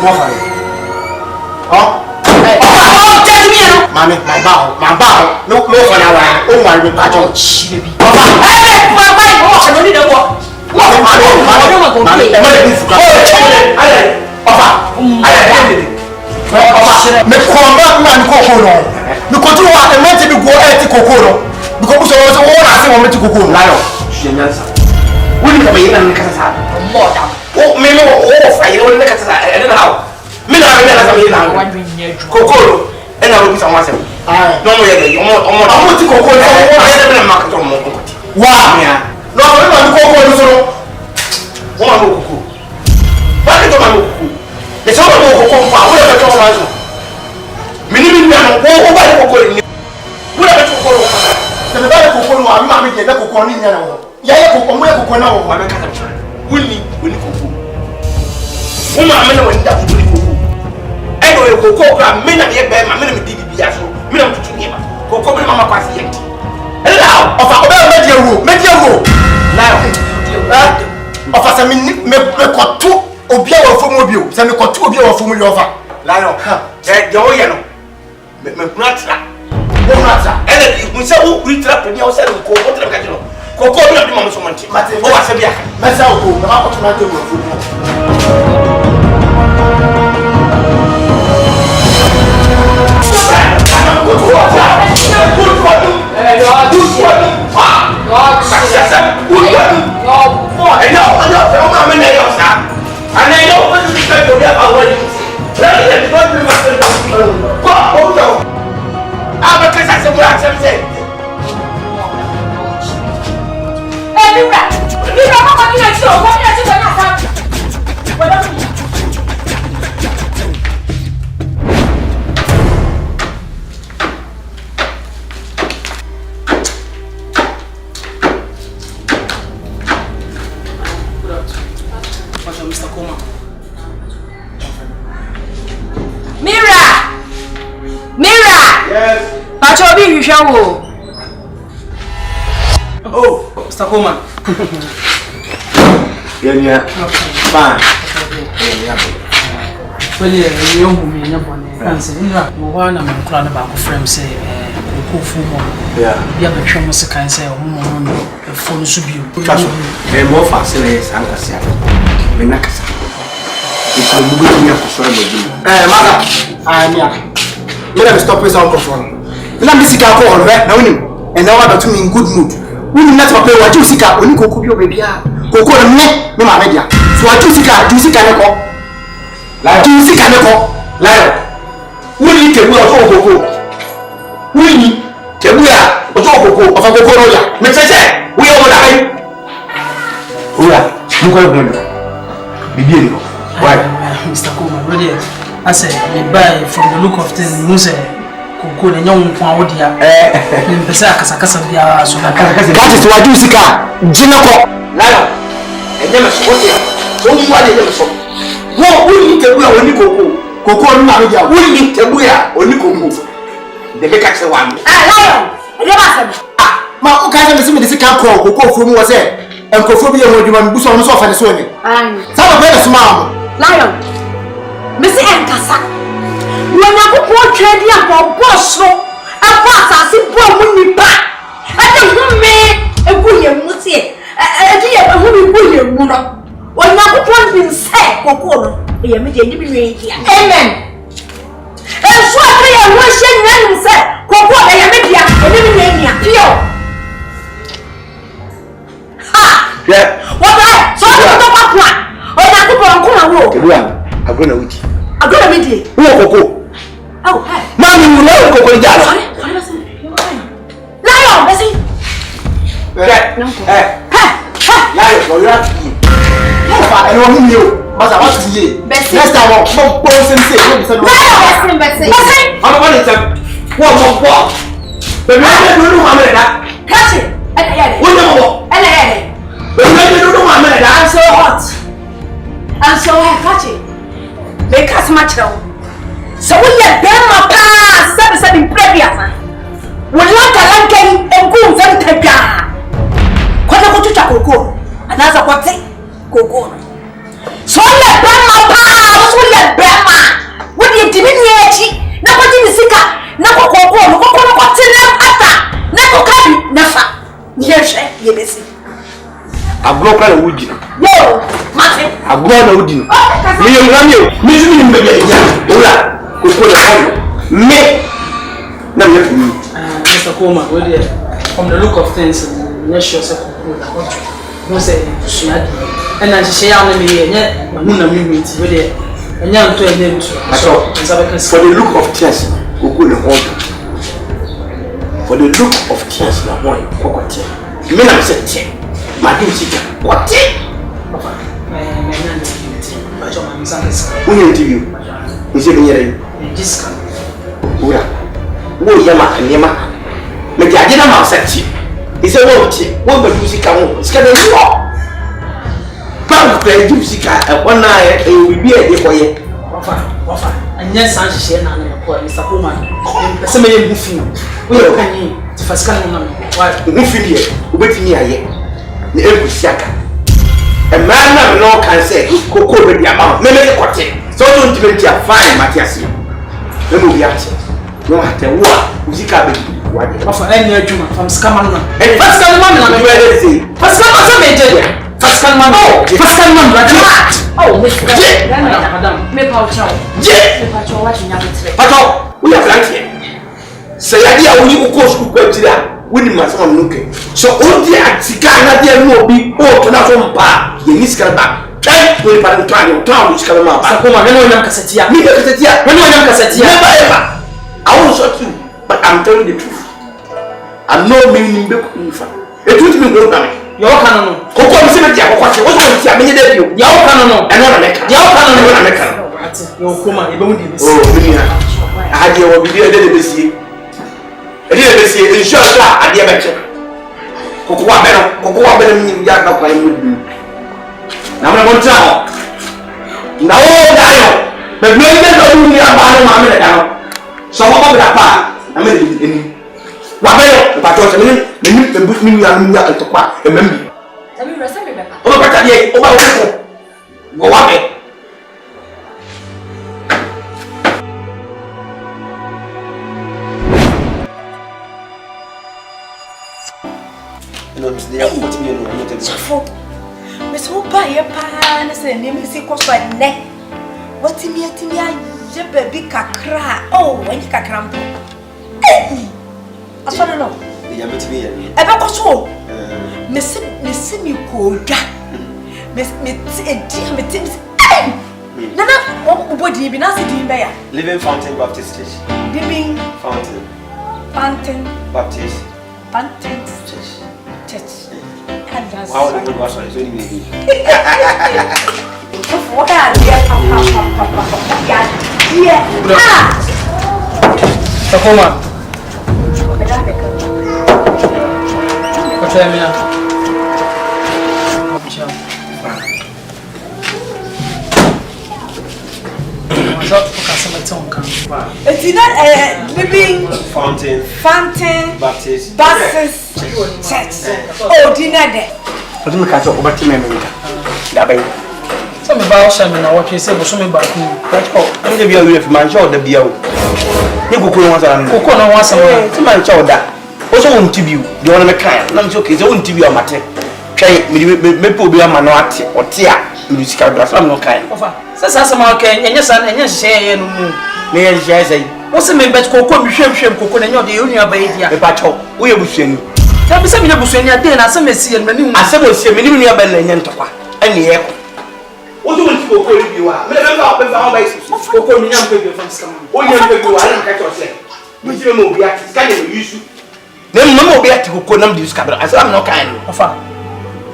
What are you? Oh? Hey. Oh, tell me! Mommy, my bow. No, for now. Oh, my repatriation. Hey, my wife, what? I don't need a walk. What? Me kwamba man kokoro me kotu wa e mete bi go e ti kokoro because so wo na se wo mete kokoro layo shenyansa woni ka bayina ne kasa sa moda o me no o fa yiro ne kasa sa e na hawo me na me na sa me na kokoro e na ro bi sa wasem no mo ye de o ti kokoro so wo na ye de market mo kokoti wa me no so no kokoro so wo ma no kokoro ba ke to ma no kokoro e so mo kokoro fa wo le to ma so minimi nua no wo ba kokoro ni wo le to kokoro se me ba kokoro wa ma me de na kokoro ni nya na wo ya ye kokoro mo ye kokoro na wo ma me ka ta woni kokoro wo ma me na wo nda woni kokoro e no ye kokoro ka me na ye be ma me na me di bibia so me na tutu ni ba kokoro me mama kwasi ye ti e la o fa oba me di ewo la o fa se me koto obi a wo fomu obi o se me koto obi a wo fomu yo fa la yo de o ye no me kunatra ene di unse wo kunatra pe ni o se ko o tra ka jino ko bi na di mama so manti o wa se bia Mensah o ko na ma ko tuna te wo fu Oh, Mr. Coleman. Yeah. Fine. Well, you me nyabone. Kanse nra mo wa na mankura na ba ko frame say ko fumo. Yeah. Ya be hwemo se kan say o mo no phone so bio. Twaso. Mo fa se le sankase aka. Me nakasa. Iko bugu ni akosoro mo bi. Mother. Anya. Me na stop this out phone. Na me sika ko on na wonim. And now I to me in good mood. We will not pay what you seek out when you go cook your baby. Go call me, no media. So I do seek out, do seek a call. Like you seek a call. Like, we need to go. We need to go of a go. Mensah, we all die. Oh, yeah, you go. Begin. Why, Mr. Coleman, really? I said, you buy from the look of things, Mensah. Koko ne nyom kwa wodia mpesa akasakasa bia so na kasa that is why you sika jinako layo enyeme so wodia so mu wale enyeme so wo woni tebu a woni koko no na media woni tebu a woni koko de be ka che wa mi layo e de ba se ma o ka se me sika koko fo mu wo se enkofo bi e ho adwuma mi buso no so fa ne so ni sa ba be na suma mo layo me se enkasa when I go trade your boss, a boss, I see poor money back. I don't me a good mutie, a dear who will you, Muna. When I go to say, Coco, a immediately here. Amen. And so I was saying, and said, Coco, I am here, and even here. Ha! What I saw the top one. When I go on Kumawood, I'm going to eat. I'm going to meet you. Coco. Oh, hey. Mommy, you know Coco Jazz. Lion, Bessie. Lion, for you. I don't know. But I want to see. Next time, I'm going to say, Lion, Bessie. I'm going to say, what? But I don't know how many that. Catch it. What number? But I don't know how many that. I'm so hot. I'm so hot. Catch it. Make us match now. So we are them pass 7 previous. We like a lanky and go very tega. Quando go to Coco, another what say? Coco. So we are them pass, we are them Yebesi. Agro kwa na wudi no. Yo, mate. Agro na wudi no. Me yam yo. Me zumi ni mbebe ya. Ola, koko na hayo. Me na me fi. Mr. Koma, from the look of things, let's show us no say suadi. And I say ya na me ye, hu na me meet we dey. Enya nto enya nto. For the look of things, koko na hodo. For the look of things na boy, koko tie. Me na say tie. Ma do sika. What tie? Papa, me na nti. Ba jo ma msanga. Who interview? Ise be yere. Jiska. Ura. Wo yama anyema. Me di ade na ma sati. Ise wo tie. Wo ba do sika ho. Sika de wo. Ba ko do sika e wona e bibi e de koye. Wafa. Anya san hye na na ko Mr. Koma. Ese me ye bufi. Wo ye kan yi. Ti fasika no na me. Wa bufi die. Obetimi aye. Na egusiaka. E man na no kan say koko be dia ba. Me me kote. So don't even dia fine Matias. Me mo bi ate. No ate wo a usika be wade. Wafa anya adwuma from scammer no. E fasika no ma me na me we say. Fasika ma so me je dia. Fasika man. Fasika man right. Oh, madam. Me pa chow. Je. Me pa chow wa chinya betre. Pato, we are right here. Say ya dia woni ko school kwa tira. Woni ma so no ke. So on dia atika na dia no obi o to na so mpa. Ye ni sikara ba. Kai we pa ntwani, ntwani sikara ma ba. Mr. Koma, me no nyam kasetia. Me no kasetia. Me no nyam kasetia. Never ever. I won't shot you, but I'm telling the truth. I know me ni be ku fa. E truth me go na me. Yo kana no. Koko mi se me dia koko ase. Wo so ti a me dey bio. Ya wo kana no. E no na meka. Ya wo kana no na meka. Yo Koma, e be mu di besi. Oh, me ya. Ade wo bibi e dey besi. E dey besi inshallah ade be che. Koko wa be no mi ya ka kwa mu di. Na mo mo tra ho. Na wo da yo. Be bi e dey do ni aba no ma me da no. So wo ba da pa. Na me dey ni. Wa be yo, pa to se me ni ya to pa e membi. Sabi rasa me be pa. O ba ta die, o ba wo ko. Go wa be. No, Mr. Dia ko ti me no mo te so. Miss Upa ye pa na se ni mi si ko so ne. Watimi atimi a je baby kakra. Oh, when kakra mpo. Asoro no. Ya metimi ye. E be ko so. Mesi mi ko dwa. Me ti. Nana o body bi na se di be ya. Living Fountain Baptist Church. Living Fountain Baptist Church. Wow, the go sorry, so ni me. What are you? Yeah. Koma. Kocha mia. Kocha. What's up? Kasama tonka. It's not Living Fountain Baptist Church. Oh, dinner there. What do you catch up over to me? That way. Some about Shaman, or what you say, was something about me. I'm the beer with my child, the beer. You go once and Coco, no one, some my child that. Also, won't to you. You want to make kind. I'm joking. They won't to you a matter. Try me, be a man or tear. Musical glass. I'm not kind. Says some okay, and yes, and yes, say, no more. May I say, what's the main bet Coco, shame, Coco, and you're the union baby. The battle. We are saying. Tell me something about Swenya Day, and some see and many. I said, we'll see a minimum of and Topa. And the echo. What do you want to you are? Remember, our basis. Coco, you young people from some. Oh, young people, I don't catch yourself. We will be at Scanning issue. Then no more be at Coco, no discover. I said, I'm not kind of far.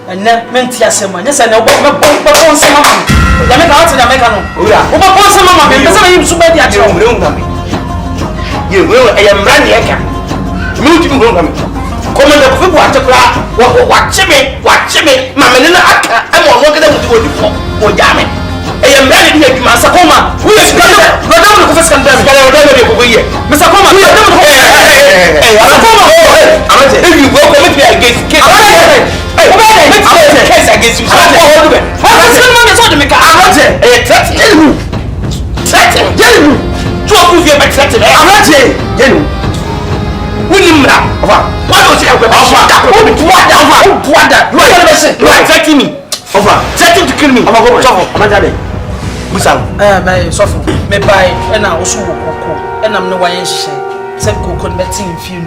And then Mentia Semon, yes, I know, but some. The make out in American. Oh, yeah. But some of them, because I am super at your room. You will, I am running. Multiple room. Come on, the people want to cry. Watch me, Mamma, I'm not going to go for Yami. I am ready to Mr. Koma. Who is going to go down to the first country? Mr. Koma, who is going to go? If you go commit me against case against you, I'm that. You are threatening me. Threatening to kill me. Musang. My suffer. Me buy and I also cocoa. And I'm no way she said cocoa betting few.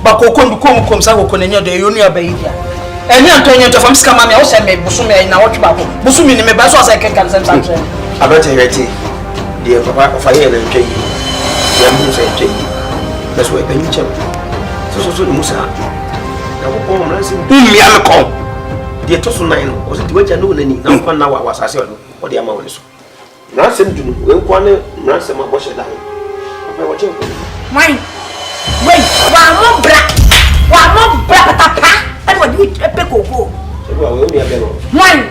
But cocoa comes out of the Unia Baby. And you Antonio from Scamami also made Busumi in our tobacco. Busumi in my best as I can cancel something. I bet you dear papa of fire and Kay. That's why I check. So Musa. Me am come. The Tosu 9 was it which I know any now was I said what the amount is. Now send to when one ransom of Bosha down. Wait, one more black papa. And what you a pickle go? One.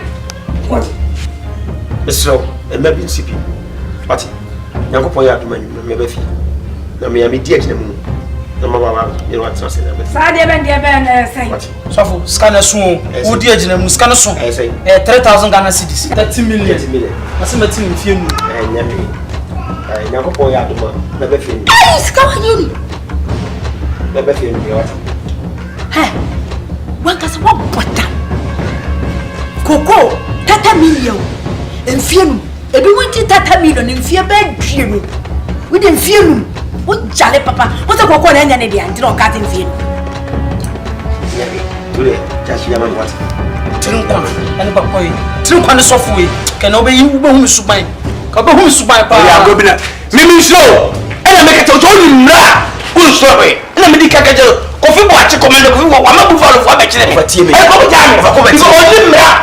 What? So, a maybe CP. But young boy, I maybe. Now, me, I'm dear to them. No, you know what's saying. So, scanner soon. Would you scanner soon? I say 3,000 Ghana cedis. 30 million. That's a team few. And young boy, I never feel. Never feel. Hey, what does what butter? Coco, 30 million. And few. Everyone did 30 million in fear bed. We didn't fear. What jolly papa? What's a cocoa and any day until cutting field? Today, just Yaman what? Tinkon and Papa. Tinkon is off way. Can obey you whom is mine. Come whom is my power. Mimi slow. And I make it to you now. Who's sorry? And I make a coffee watch a command of you. I'm not for a team. I go down for comment.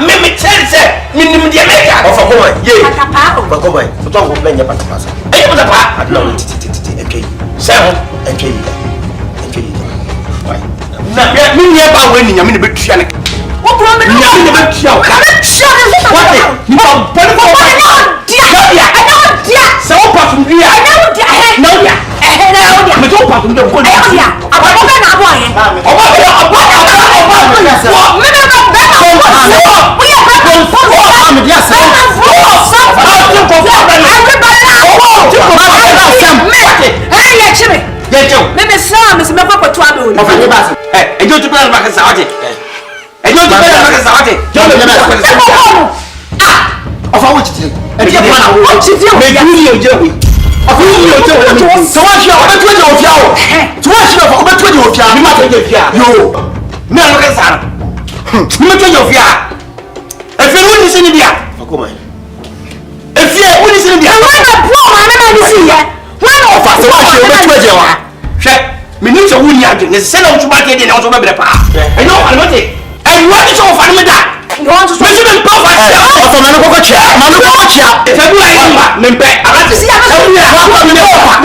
Mimi tells it. Minimum the America of a woman. Yea, Papa. Papa. So don't complain about the past. I am the part. I don't know. Seven and Kay. Why? Now, me about winning. I'm in a bit chanic. What wrong with you? Shut up! What? You are better for my dear. I know, dear. So, apart from dear, I know, dear. No, dear. I'm so apart from the good. Maybe some is never for trouble. Hey, I don't do better back as I did. I don't do better back as I did. Of our witch, and you want to do make you Joey. Of whom you do so much you are 20 of you. To watch you for 20 of you, not a year. You, Melissa. Not of you. If you wouldn't see India, if you wouldn't see India, one of us watch me need to win yard. There's a lot to market in also better. I know I'm not it. And what is all for me that? You want to measure power of a man of a chair. If I do like Membe, I like to see how something over.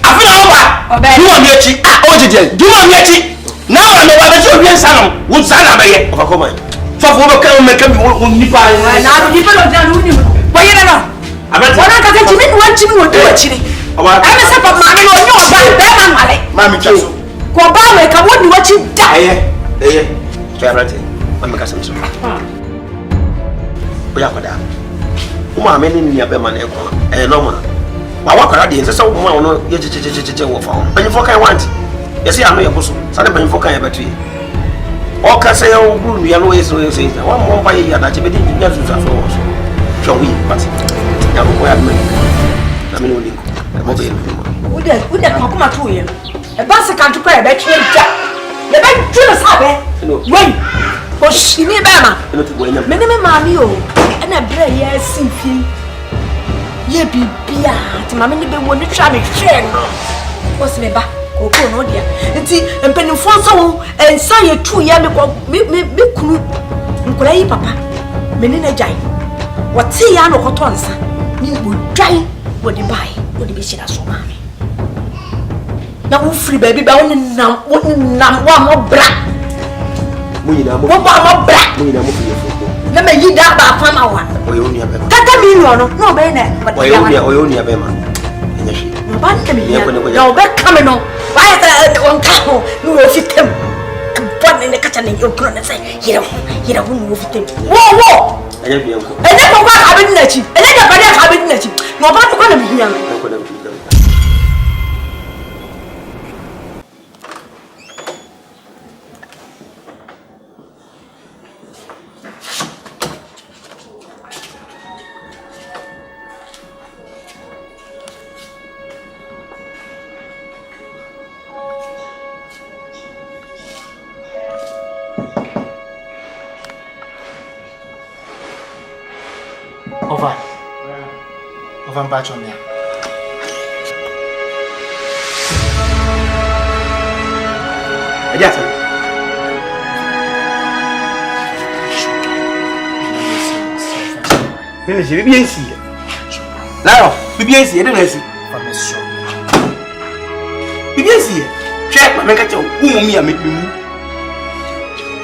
I feel over. You want me to do you want me to now I know what the children salon would sign up again of a common. So for the come make me Nipa. Now you don't know. But you know. I'm not going to want to do it. I'm a sap of money on your back. Mammy, go back, I wouldn't watch you die. Charity, I'm a cousin. We are madame. Who are many in your beman and no one. I walk around the so one, you found. When you folk I want. You see, I know your bosom. Suddenly, folk I ever tree. All can say, oh, we are always so you say, one more by a year that you didn't get to that for us. Shall we? But I mean, would that come to him? A bus can't pay a battery. The bank to the when was she near Bama? Minimum mammy, and a bread, yes, see. Ye be to my mini one to try me. What's me back? Oh, no, dear. And see, and penny for so and say a 2 year me crew. Papa, Menina Jai. What's he? I know what answer. You would try what you buy, what you be seen as so mommy. Now, free baby, bound and now, one more black. What more black? Let me eat that by farm hour. That mean no, Bennett, but I only have a man. No, back coming on. Why is that one cow? You will fit him. One in the kitchen in your crown and say, you don't move him. Whoa! I never got having that. I never got having that. No, but I'm going to be young. Vampacho me. Yes. Finish it, bien si. Now, bien si, don't see. Bien si. Check my make a me and make me.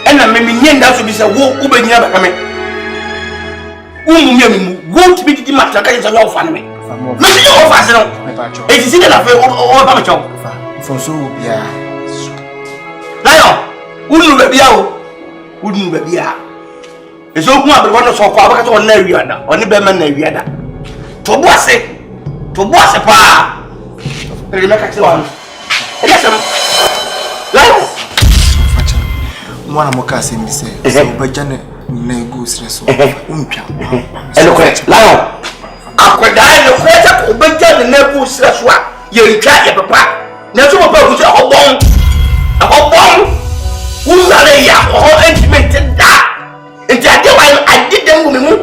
And I may be named out to be a walk over near the coming. Won't be the matter of your family. Maybe you are fast enough. It is in the affair of a job. For so, yeah. Lion, wouldn't be out. Wouldn't be out. It's all one of so far on Nariana, on the Beman Nariana. To boss a pa. Remember, one. Lion. One more casting, me say, but Janet, no goose, so umpia. Lion, Akwadaa no kweta ko beja ne na ko sira so a ye twa ye papa na so papa ko sira obon unale ya ho intimate da enti ade wa ade dem go me mu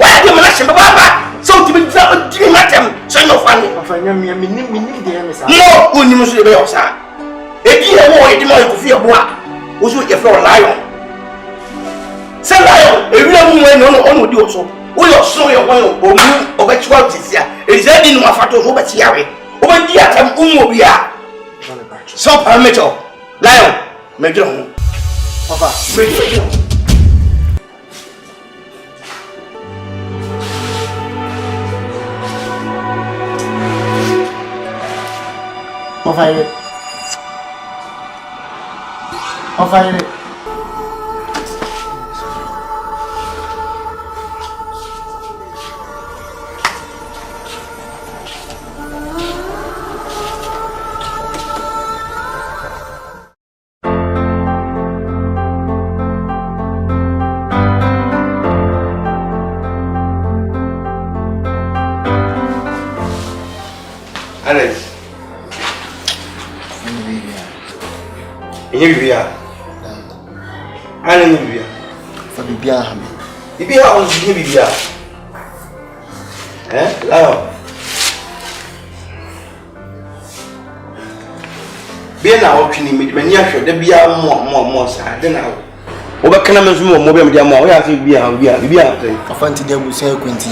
wa ade me na hye baba so ti be twa ti na tem so no fani afanya me de me sa no unim so be yo sa edi e wo edi mo ko fi ebo a wo so ye fro Lion say Lion e wi amu no no di o so we are so your one of a 12 this year. Is there any more photos over here? Over the atom, Umobia. So, parameter. Lion, Major. Papa, Major. Of Bibia on Bibia. Lion. Be na otwini mani ahwe da bia mo sa de na wo be kana mezu mo be me mo ya se bibia afanti de busa ekwenti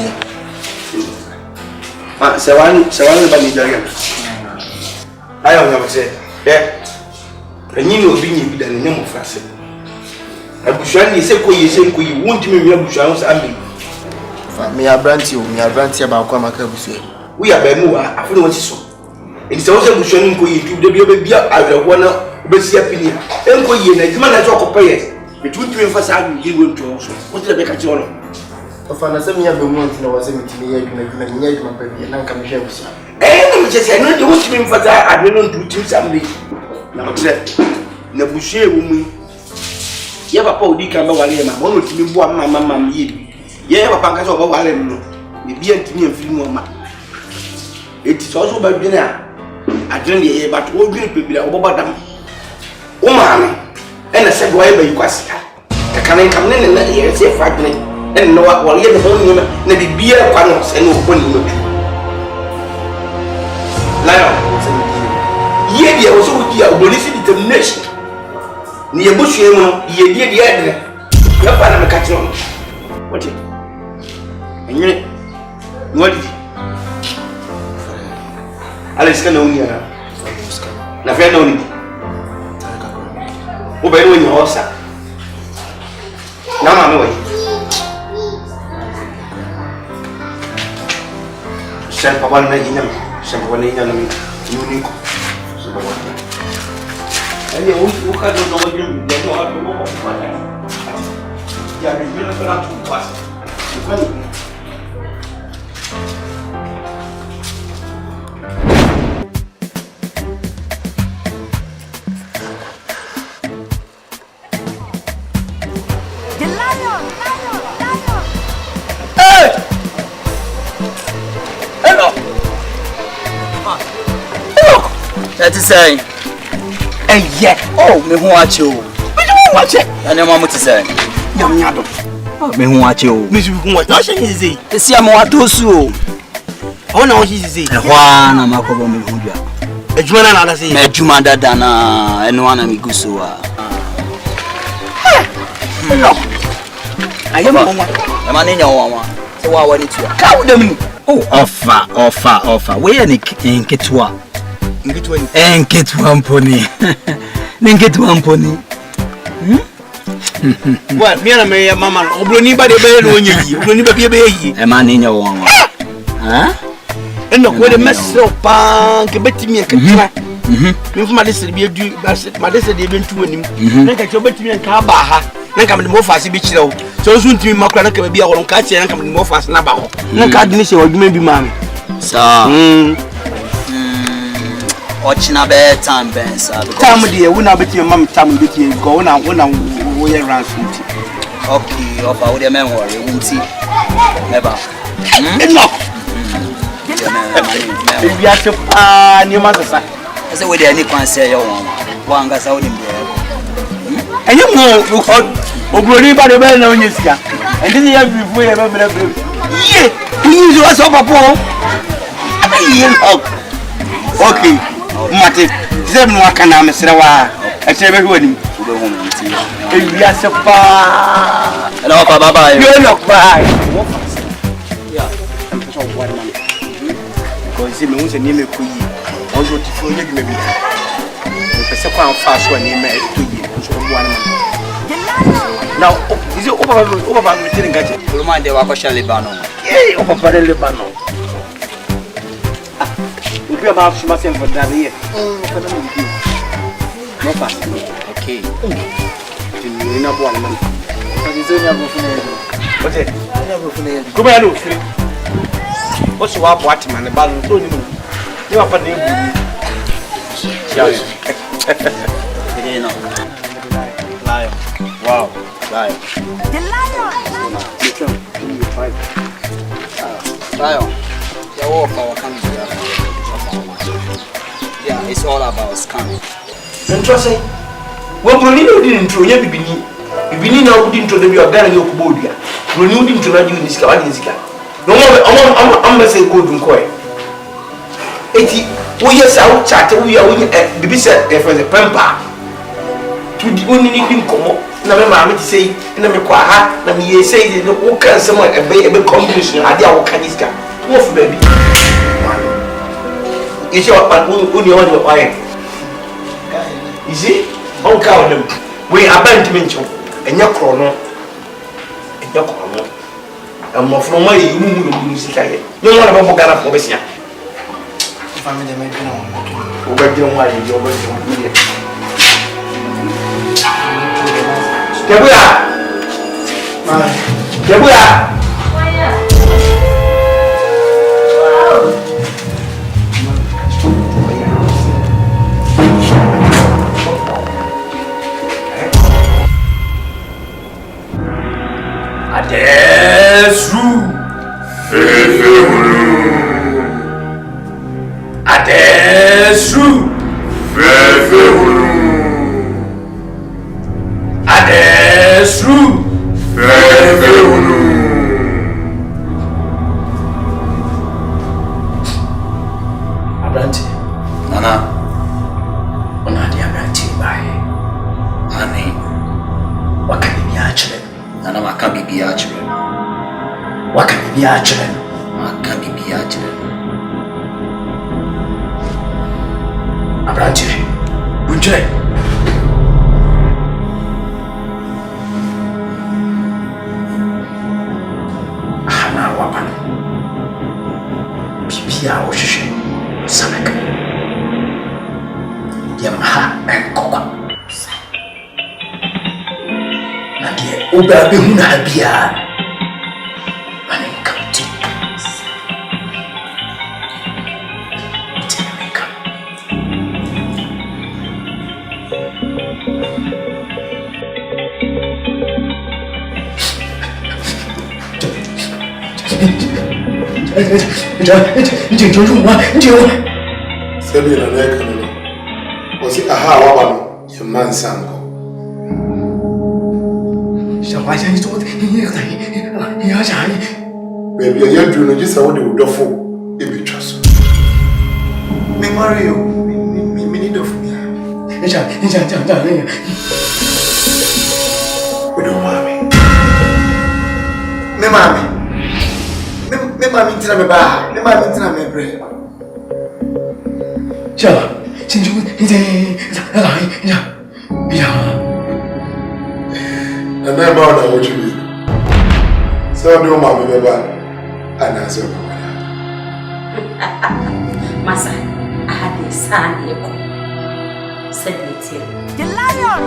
se wan ba ni daga ayo nya se enyi no obi nyi bi da ne mo frase abusuan ni se koyi wonti me wi abusuan so ambe fa me abranti ba kwa maka abusuan wo ya ba mu a afune won so enti se wo se abusuan ni koyi tu de bia awerwo na obesi apini enkoyi na djuma na so kopaye betuntumi fa sa adu yi won to so wo te be ka ti ono fa na se me ya be mu ntina wo se mitimi ya djuma nya djuma pa bi na nka me hwe abusuan na me se no de wo timi fa sa adu no ntu tim sambe na mo se na busuan wo mu ye papa odi kan ba wale ma mo no timi bo mama ye papa nka so ba wale no me bia ntimi amfiri mu ma eti so so ba bi na adren ye ba to odwene pebira wo ba dam o ma na ena se do ye ba yikwasi ka kan kam ne na ye se fa dwene en no wa ye de ho ni na bibia kwa no se no ko ni no Lion ye dia wo so dia obolisi determination ni ye bushye mu ye die die adre ya pa na me ka ti no what it enye what it Alex kana unia na fia na uni o ba ni osa na ma me we sen papa na yinyam sen papa na yinyam ni uni ko so ba wa ani o ka do no wajum de no ha do mo ko pa ya bi na kana tu pas ko ni That is saying, and yet, oh, me who watch you. Watch it, and your mama to say, young yado. Me who watch you. Miss who watch, no, she is it. The see, I'm what to sue. Oh no, she say. Juana makobo mi hujwa. Ejuma na say. Me juma dada na eno ana mi gusuwa. No. Ayam mwa. E ma nenya wa. Se wa wani tuwa. Ka wo dem ni. Oh, offer. We ni nketwa. Nketwa ni. Nketwa mponi. Nketwa mponi. Well, me na me mama, obroni ba de be no nyi. Obroni ba be yi. E ma nenya wa. Ha? Eno ko de mesro pa ke betimi nketwa. Me fu ma de se bi edu, ma de se de be ntu anim. Na ka che betimi nka ba ha. Na ka me mo fa se bi kire wo. So so ntimi makura na ka bi a wo nka che na ka me mo fa se na ba ho. Na ka de ni se wadwuma bi ma me. Sa. Ochina be time bensa because time dey we na betimi mam time betimi go we na wo ye ran so. Okay, offer we dey men worry, wunti. Never. Enough. Baby ase pa ni ma sasa. Ese we dey ni kwan say yo wan ga sa we dem dey. Enye mo obroni ba de be na onye sika. Ende ya before ya be bre. Ye, you use us papa. Ayi no. Okay. Mate, zem no aka na mesre wa. E se be hwani. We go nti. Baby ase pa. Hello papa bye. You look bye. Yeah, I'm so worried man. Because see me won se ni me ko yi. Won so ti fo ye dwuma bi. Me pese kwa fa so ni me to yi. So wo an man. Now, is it over me telling gache? You mind the wako shall Lebanon. Yeah, over for the Lebanon. We be about to myself for that year. No pass. Okay. You know what man. Is only a buffet. What's it? Only a buffet. Come here, look. What's what man? The balloon told him. You are for the You know. Lion. Wow. Lion. The lion. Lion. The war for coming. Yeah, it's all about scamming. Don't you say? When Bruni didn't throw you, Bibini now didn't throw the Biogana Yokubodia. Bruni didn't throw you in this car. No more, I'm say good and quiet. 80 years out, chat, we are winning the business for the pamper. To the only thing come up. Na me mama ti say na me kwa ha na me ye say no wo kan some e be combination ade a wo kan iska wo fu baby you see what who you want to buy you see on ka them we abandon me ncho enye kro no am of no mai you mu sika ye you want to go Ghana for besia Family dem be no. wo ba je nwa ye yo ba je Kebuya. Kebuya. Adesu. Adesu. Adesu. Abranti. Nana. Ona dia abranti bai. Ani. Wakani biachire. Nana maka bibi achire. Wakani biachire. Maka bibi achire. Abranti. Bunjire. Pia o shishe samek yamha enkoko na die oba be hu na bia mane kamti temeka Sebi na neka no. Osi aha waba no ye Mensah nko. Shawaja ni to ya jani. Baby ya dru no gisa wo de wodofo e bi marry you. Me need of me. Inja. We don't mommy. Me mommy. Me mommy tina me ba. Me mommy tina me bre. Chala. Inja. And then about that what you mean? So no mommy me ba. And answer me. Masa, I had a son here. Said it here. The lion.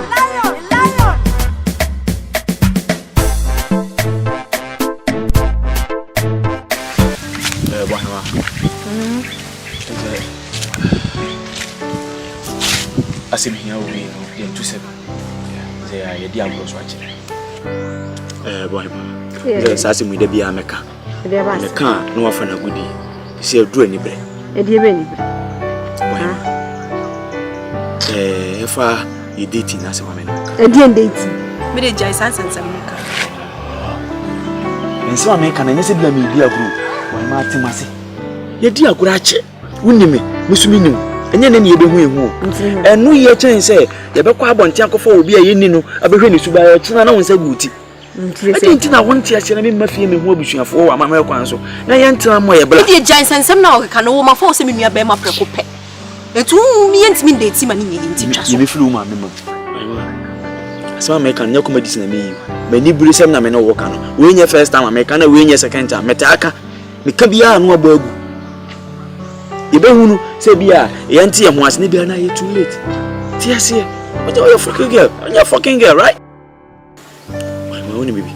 I see me here we in 27. They are a diablos watching. Boy, there's as we be a mecca. The car, no often a goodie. See a dreamy bread. A dear baby. If you dating as a woman, A dear dating. Made a giant and some maker. And so I make an innocent media group. Why, Martin Massey? Your dear Grache, wouldn't me, Miss Minu, and then you be who. And no year change say, the Bacquab and Tiaco will be a Yenino, a beginning to buy a China and say booty. I think I want to see my family will be for American. So now you enter my bloody giants and some now can over my force in your Bema Precope. The 2 means me dates him and you be flew, my member. So I make a no comedies in me. Many Brisam na no work on. Win your first time, I make a win your second time. Metaka, Mikabia, no bug. You don't say, Bia, Yanti, and once Nibia, now you're too late. Tears here, but you're fucking girl, and you're fucking girl, right? My only baby.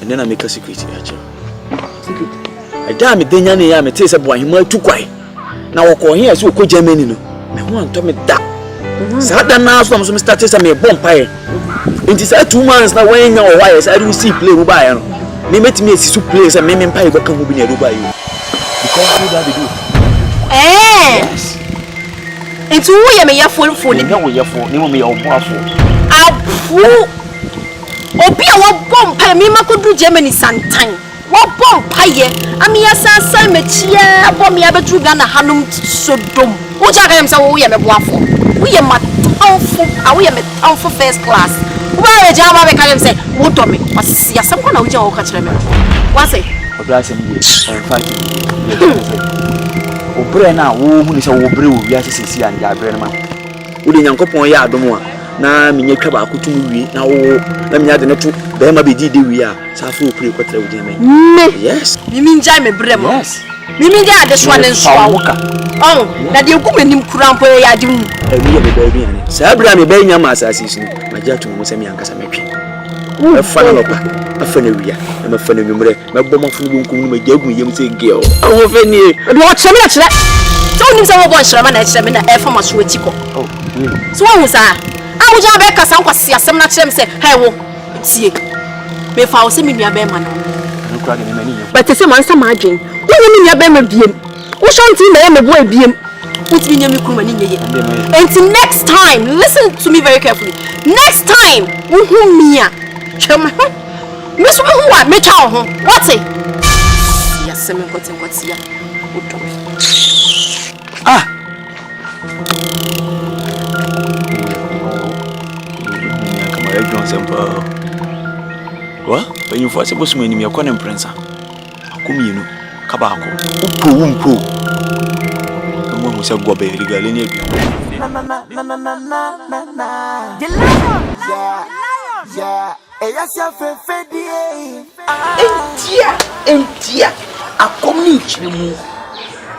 And then I make a secret. Secret. I damn it, then I am a taste of boy, he might too quiet. Now I call here, so go Germany. No, I want to me that. Saturday now, some started some bonfire. It is 2 months now when your wires I do see play Rubai. They met me to place and make pie back and be a Rubai. Because you that do. Yes. It's who you may have phone for the your phone, you may have powerful. I'll be a bomb pie, me could do Germany sometime. What bomb pie? I mean, yes, I saw me cheer, bomb me ever drew Ghana Hanum so dumb. What I am so we are a waffle. We are my town for first class. Where a job I can say, what to me? But see, some kind of joke catch them. What's it? A glass and fighting. O Brenna, who is a brew, yes, and Yabrema. Wouldn't Uncle Poya Domoa? Now, me Kaba could now let me add the two. There may be we are. Safu pre what with him. Yes, you mean Jaime Bremo? Yes, you mean they are the swan and swallow. Oh, that you come in him cramp where I do. A baby. Sabra, me being a mass assassin. My jet was a young Casamaki. A fan of a funny, I'm a funny memory. My bomb from Bunkum, gave me you say, girl. Oh, Fanny, watch so much that. Told him some voice, Raman, I said, I from a sweet chico. Oh, so what was I? I would have a some was some not say, hey, see, if I was in your bearman. But the same answer margin. What do you mean your bearman beam? Who shan't see the boy beam? Put me near me, until next time, listen to me very carefully. Next time, Mia. Miss who are me town. What's it? Yes, some what's here. Ah. What? When you first supposed to mean me a corner prince. Come you know, Kabako, Umpo. The one who said, go baby, Galini. Yeah, yes, your dear, I come you.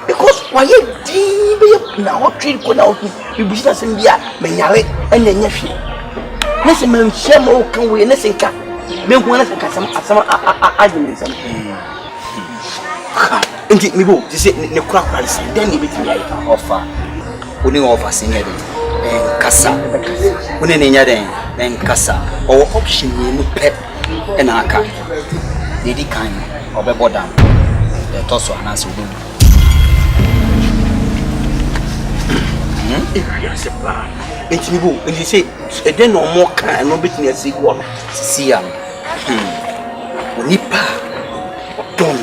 Because why you deep now, treat go out, you business in Bia, Menyare, and then Yashi. Listen, man, Shamo can we listen, cat. Men want to get some arguments. Indeed, me go to say the crap, then you be offer. Only offer senior and Cassa, when any other than Cassa, or option you pet and Aka. Lady kind of a bodam, the torso and answer. It's me, and you say, a den no more kind, no bit near see what. See him. Nipa, Don,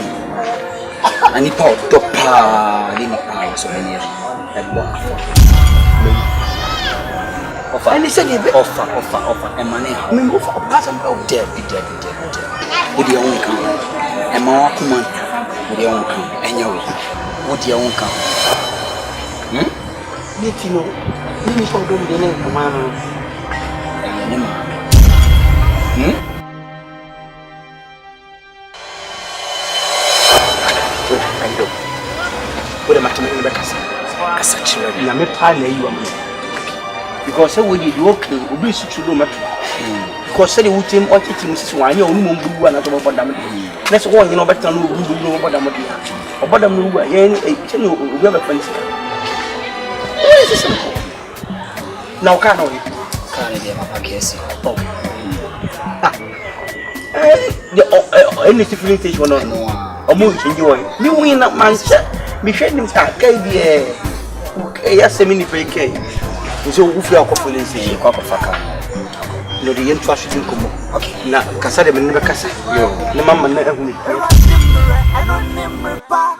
and Nipa, Dopa, Nipa, so many. Offer. And he said, offer. And money. I mean, offer. Dead. With your own count. And more command. With your own count. And your with your own count. You know, you for them, the name, man. What am I to make the best? As a children, I'm a partner, you are. Because I would do okay, will be such a room. Because said you team or teaching Mrs. Wine, you know, blue and about them. That's one, you know, better know about them. About them, who are any a friends. Now, can't we? Any different station or no? A movie enjoy. You win up Mensah. Me share them start. Okay, yes, a mini pay. So, if you are confident, you are confident. No, the interest in come. Okay, now, Cassade, never Cassa. No, Mamma, never.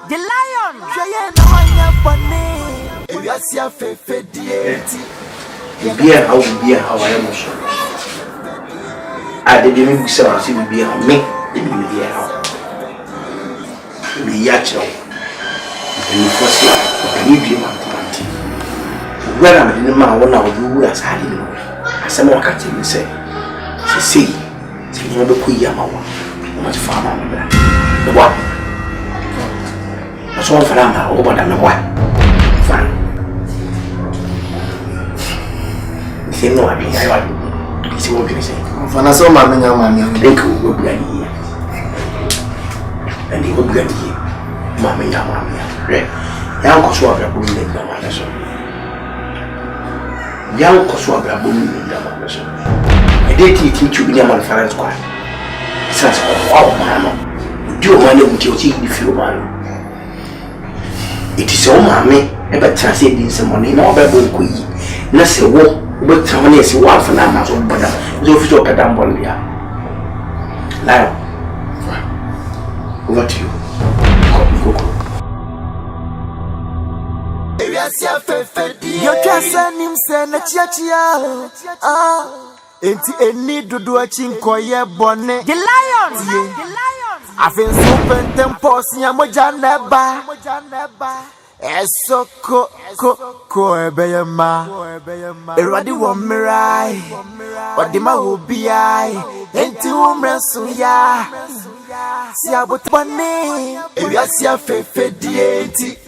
The lion. Beer, how I am sure. I didn't say, I see me be on me. It will be how. Be yacho. And you foresee, and you be my party. When I'm in the man, one of you as I know. As someone catching me say, she see, you know the queer mama. Much farmer. The what? That's all for them, over than the what? Fine. Say no, I mean, I see what you say. For I saw my man, they could go behind here. And he would get here. Mamma, young Coswabra boom in the Manaso. Young Coswabra boom in the Manaso. I did teach you in your man's squad. Says, oh, mamma, do you want to see if you want? It is so, mammy, ever translating some money, no Bible queen. Let's say, what? But someone is one for now, so but the official Cadambolia. Now, over to you. Your cousin him send a chia. Ain't any do a chinkoye bonnet. The lion. I've been super tempos, Yamojan Neba. Esoko ebeyema eradi wo mirai odima obi ai enti wo mreso ya si abotbane ewiase afefe die enti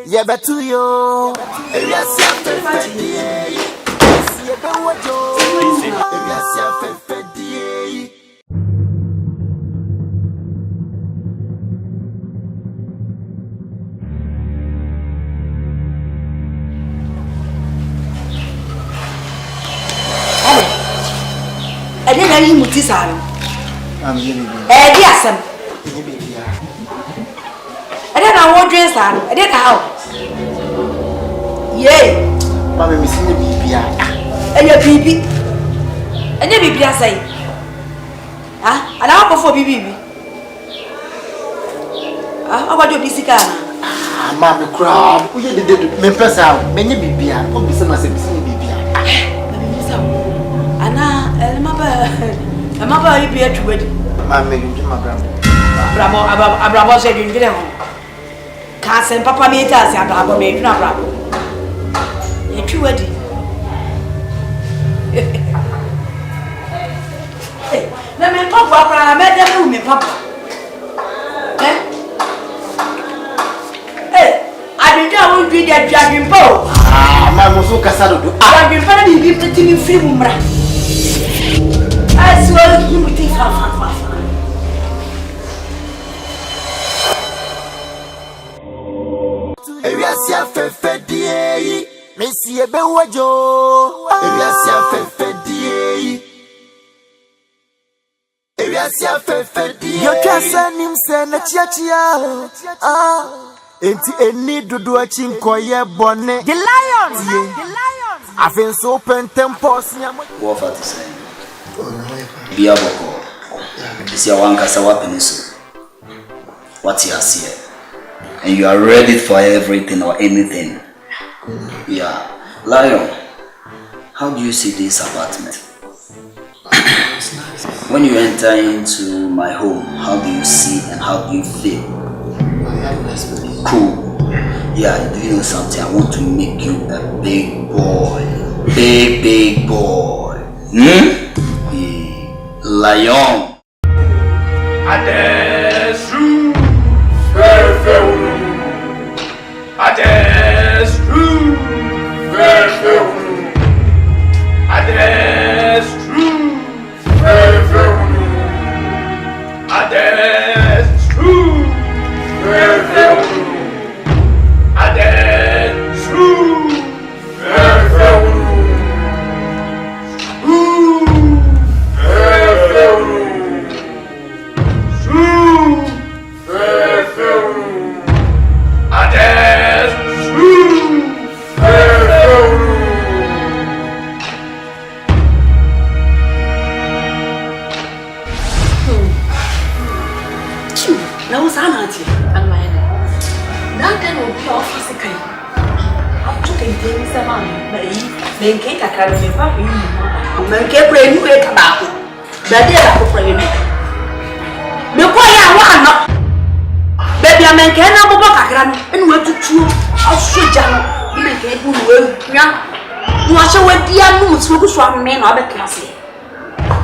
ye betu yo ewiase afefe die si ebewojo ewiase afefe die. I didn't know you this arm. Yes, I don't know what dress I didn't know. Yay, Mamma, missing the BB. And your BB. And your BB, I say. And I'll go for BB. How about your busy car? Mamma, crowd. We did Mensah, many BB. I'll be some BB. I'm about to be at wedding. Mamma, you do my grandma. Bravo said you didn't. Can't send Papa meet us and Bravo made no bravo. You're too wedding. Let me papa, I met them room, Papa. Hey, I didn't know we did that dragging bow. Mamma, so Casado. I've been funny, be pretty free. I swear you would think Ewiasia fefe die Messi ebe wajo Ewiasia fefe die Ewiasia fefe die Yo kasa nimse na chia Enti eni dudu achinkoye bone The lion I've been so open tempos What to say? Biaboko. This is one Kasawa Peninsula. What you see, and you are ready for everything or anything. Yeah. Lion, how do you see this apartment? When you enter into my home, how do you see and how do you feel? Cool. Yeah, do you know something? I want to make you a big boy. Big boy. Yeah. Lion. Adesu. Adesu.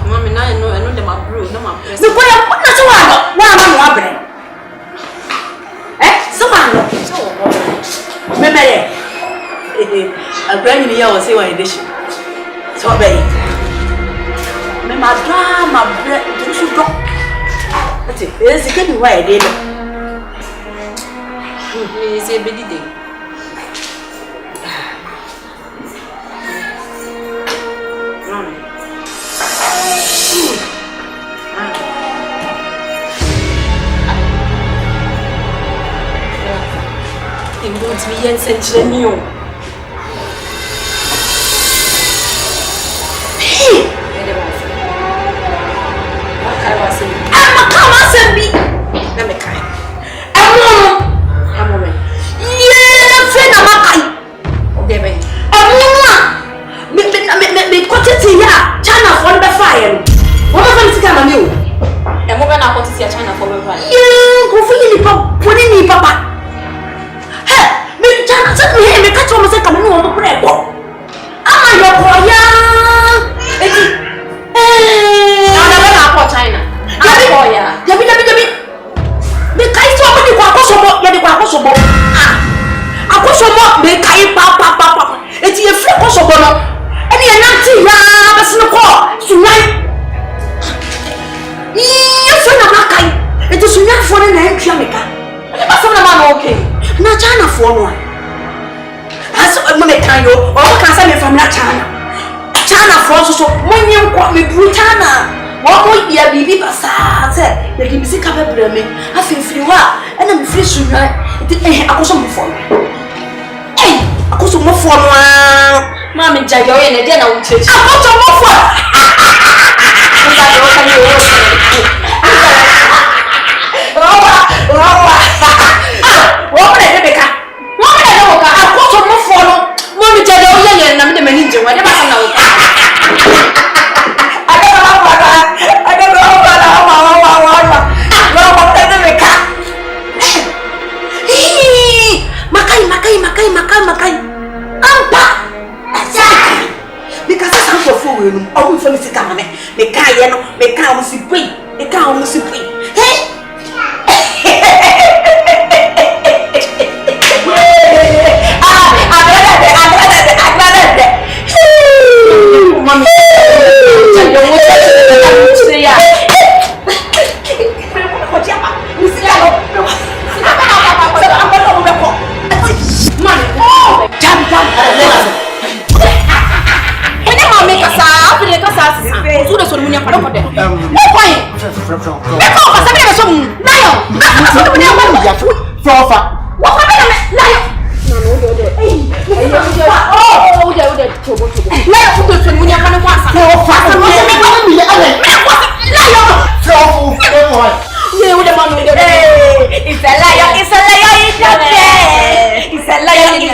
Mommy, now I know them are bro, no my breast. The boy, that's one. So remember, a brand new year was say one edition. So baby, my drama, bread, you should go. That's it. There's a good way, I did. It's a bit day. Going to be yen century new. Mommy, Jayo, and a dinner with you. It's a lion,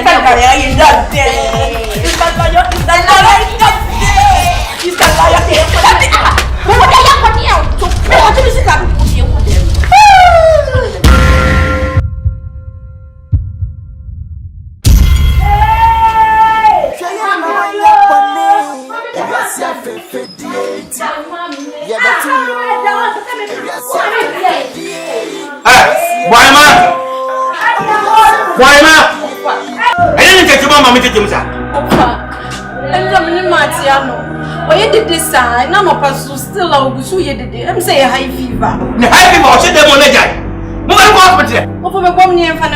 Domini Martiano. Or you did this sign, none of us still out with you did it. I'm saying high fever. High fever, said them on the guy. Move hospital. Over the woman and fan.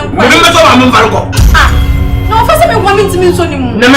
Ah, no, first I'm coming to me so no,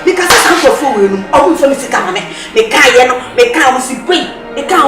Because I'm for food, I'm for me to come. Me can't, you know, me can't see. Me can't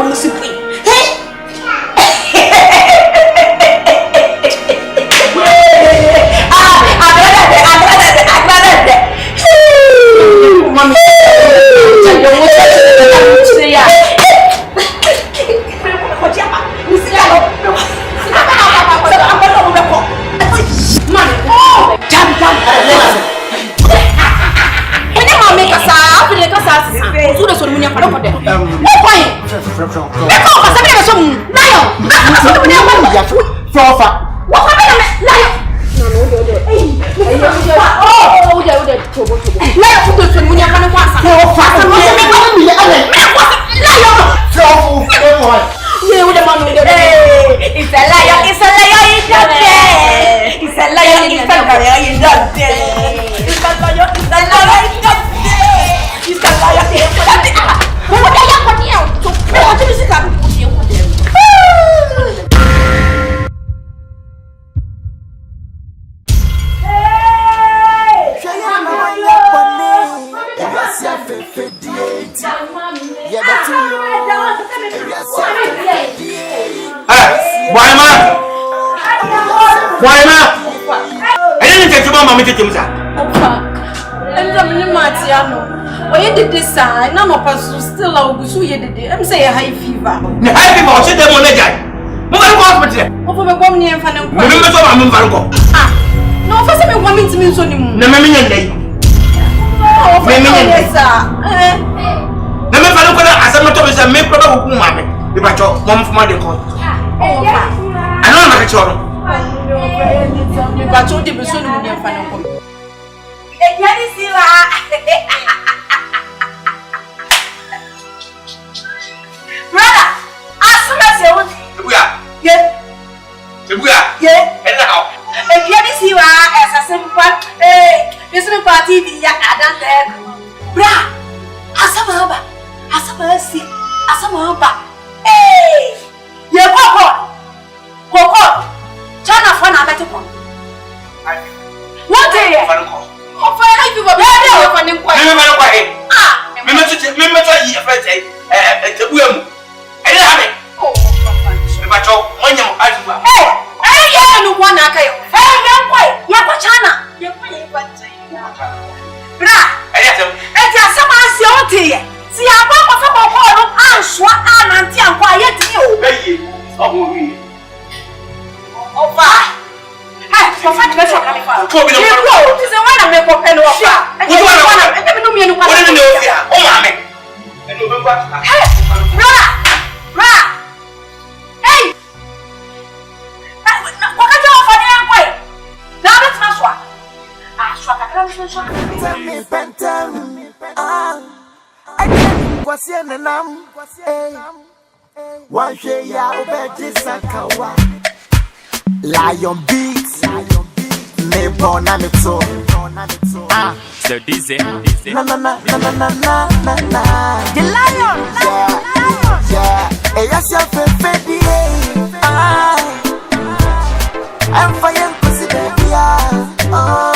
Still, I will show you the day. I'm saying high fever. The high fever, I'll sit there on the guy. Move hospital. Over my woman and fan. Ah, no, first I'm coming to me so you. No, Mammy, yes, sir. The man as I'm not always a make probable mammy. The battle, one for my decor. I know my child. You got told you so you near fan. Brother, as soon as you want, yeah, Anyhow, if you see why as a simple, this is party, I don't there. Bra, Asamaba, hey, you Coco, China for a better one. What day? Oh, for I do a better one in quiet. Remember, Lion beats, me born and it's so. So dizzy. Na. The lion, yeah. Yes, you're perfect, I'm fine, pussy baby, oh.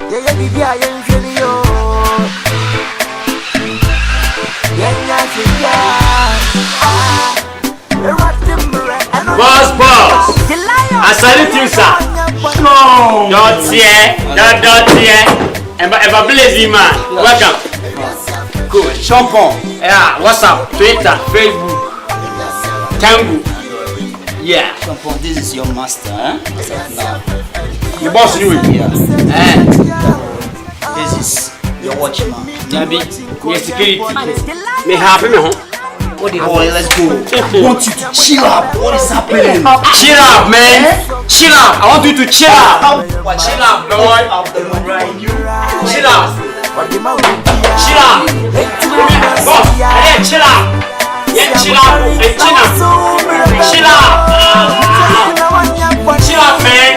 Yeah, baby, I am really Boss, I salute you, sir. No, not here. And blazing man. Welcome. Good. Champagne. Yeah, WhatsApp, Twitter, Facebook, Tango. Yeah. Champagne, this is your master, huh? The boss knew it. Yeah. This is your watchman. Maybe your security. Me happy, me home. What the hell? Let's go. I want you to chill up. What is happening? Chill up, man. Chill up. I want you to chill up. Chill up, boy. Chill up. Chill up. Boss, hey, chill up. Yeah, chill up. Hey, chill up. Chill up. Chill up, man.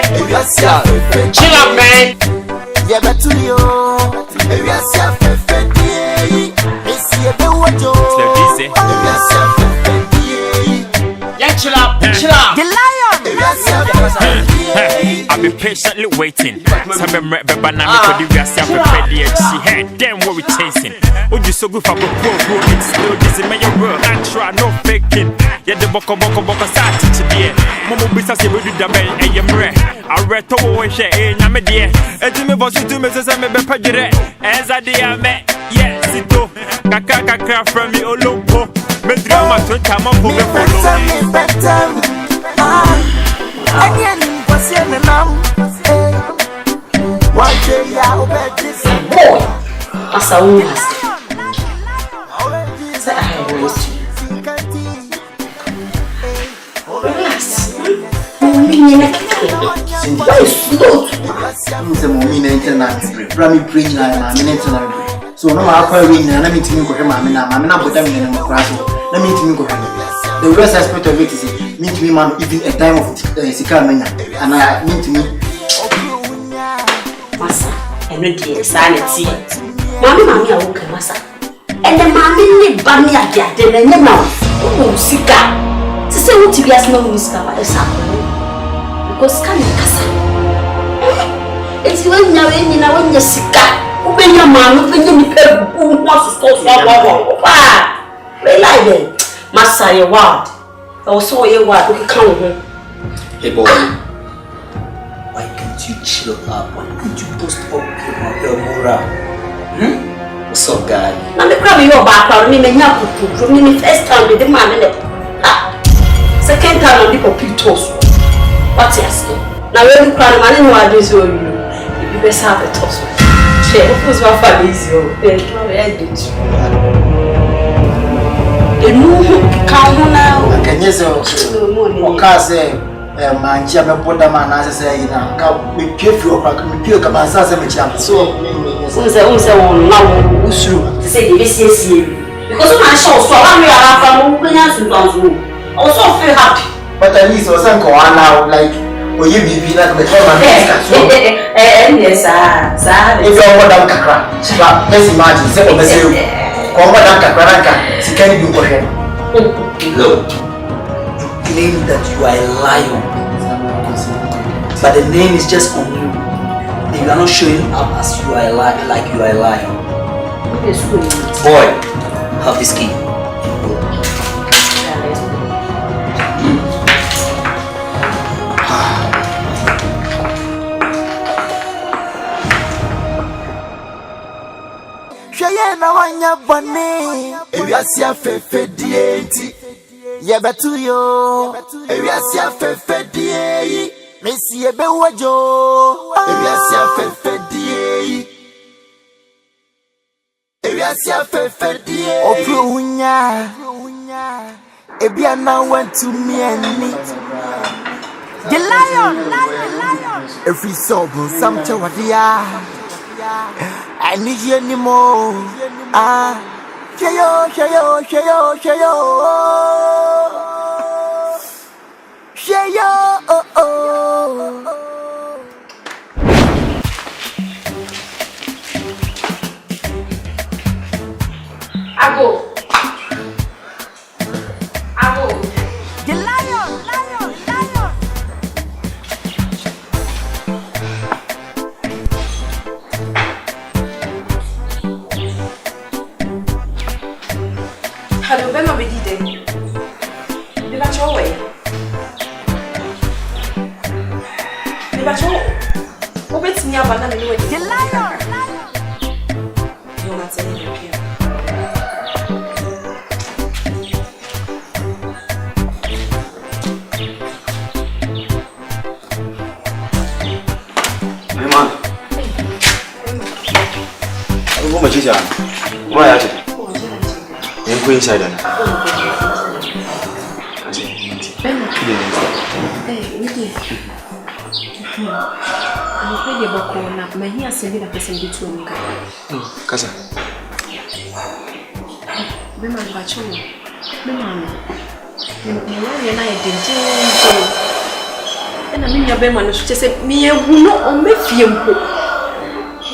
Chill up, man. Yeah, but to you, yeah, chill up. The lion. I've been patiently waiting. Some banana for the rest of the she had damn what we chasing. Oh, you so good for the poor, it's still this in my world. I try no faking. Yeah, the boko start to be. Momo business you do the bell and you're rare. I read to always share in my dear. And to me, boss, you me, so I'm a better. As I did, I met. Yes, it do. Kaka from me, Olompo. Medra, my twin, come up for the better. Again, what's your name? One day, I'll bet this boy. As a woman, say I have raised you. Relax. Why slow? I'm the moment internet. Rami bring I'm internet. So no matter when I meet him, I'm not putting in a class. Let me think of him. The worst aspect of it is mean to me, man, even a time of Sikamena, and I mean to me. And no dear sanity. Mammy, I will come, Massa. And the mammy bunny at the end and your mouth. Oh, Sika. To say what you guys know, Miss Cava is happening. Because can you cassa? It's when you're in your Sika. Open your mouth, open your nipple, who wants to stop. Rely then, Massa, your word. I was so your word, we come home. Hey, boy. Why can't you chill up? Why can't you post up your morale? What's up, guy? Now, the crab in your background, me, first time with the man in the second time on the computer. What you say? Now, when you cry, man, you are this you best have a toss. Che, who's my family? You come now. I can use your cousin. Man, Jam, Boda man, as I say, we pay for your back, we pay for my son, so, who's the one now who's true? To say, this is because of my show, so I'm from also feel happy. But at least was uncle now, like, will you be like the German? Yes, sir. If you're Madame Kakra, let's imagine, say, Madame Kakranka, she can't do for him. Look. Claim that you are a lion, but the name is just on you. You are not showing up as you are a lion, like you are a lion. Boy, have this key. Yebetuyo, Eviasia Fefedi, Messie Bewajo, Eviasia Fefedi, Eviasia Fefedi, Oprunya, Ebiana went to me and me. The lion, every soul, some chawadia. I need you anymore. Shayo. Abo. The lion. Hello, Bema Bedide. Did I show away? Who beats me up and I'm anyway? The lion. You're not saying you care. Hey, man. I'm going to teach you. Why are you? I'm going inside. I'm afraid you're back on up. My hair sending a person to me. Oh, Casa. Bema Bacho. Bema. You're not a danger. And I mean, your Bema, she said, me, who know, or me feel.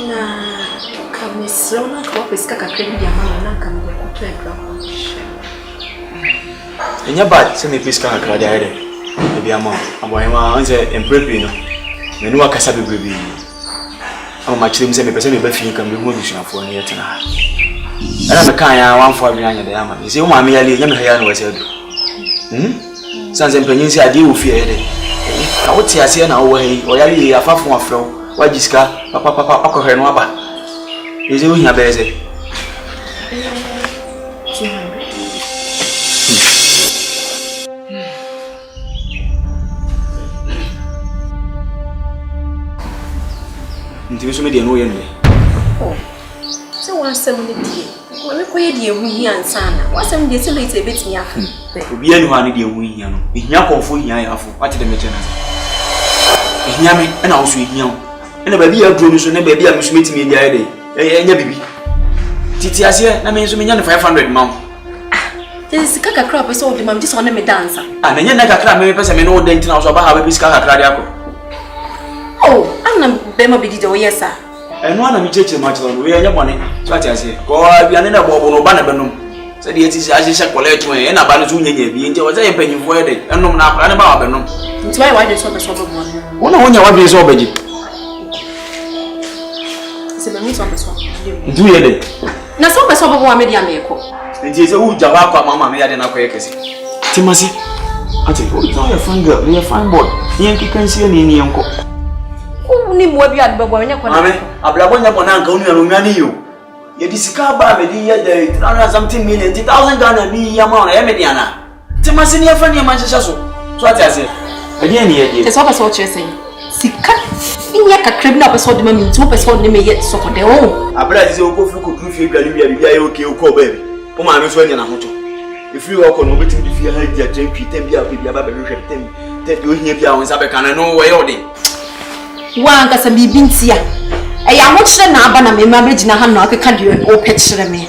Nah, come, Miss Sona, come up with Skaka Credit, your man, and come to a ground. In your bad, send me please can I cry there. Maybe I'm answer and prepare. Me no akasa bebrebe am ma kire me se me pese me ba fi kan me hu odusuafo ne yetena ana me kan ya wan fo adwan anya da ama me se o ma me yale nya me haya no wase adu sanse mpanyin si ade wo fi ede na wo ti ase na wo he o yale ye afafo afro wa jiska papa akohwe no aba eze wo hia ba eze Nti so me de no ye no. Oh. So one sem de die. Wo me koye de ehu hia ansana. Wa sem de se late betimi aka. Obi anu ha ne de ehu hia no. Ehia konfo hia ya afo. What de me tena. Ehia me na wo so ehia. Na ba bi ya duro mi so na ba bi ya mi so metimi e dia de. Enya bibi. Titi ase na me so me nya 500 mam. This kaka crop so de mam just on me dance. Na nya na kakra me pese me no de ntina so ba ha ba bi kaka kakra de akọ. Oh, I'm not Bema Bedide, yes, sir. And one of me church much on we are money. So I say, go, we are in a bubble, banner. Said it is as a collect way, and about to be into a penny for it, and no now, and about them. It's why they saw the sort of one. One of your is over. It's a means of the song. Do you? Now, so the sort of one media make. It is a wood Java, Mamma, made in a quick. Timothy, I think it's not a fine girl, you're a fine boy. Yankee can see an Indian cook. Who need more be at Babonia? I blabber upon Uncle you. You discover the something million, 2,000 Ghana be among Emediana. Timothy, you're funny, Manchester. So what I say? Again, it's all what you're saying. Sika, in your criminal episode, me 2% name yet so for their own. I bet you go for good if you be okay, baby. Oh, my, I'm sweating a motor. If you walk on over to the fear, your drink, you tell me I'll be about that you hear you on Sabacan and no way or day. One got some bibintia. I am watching an abana, my marriage, and I can't do an old picture me.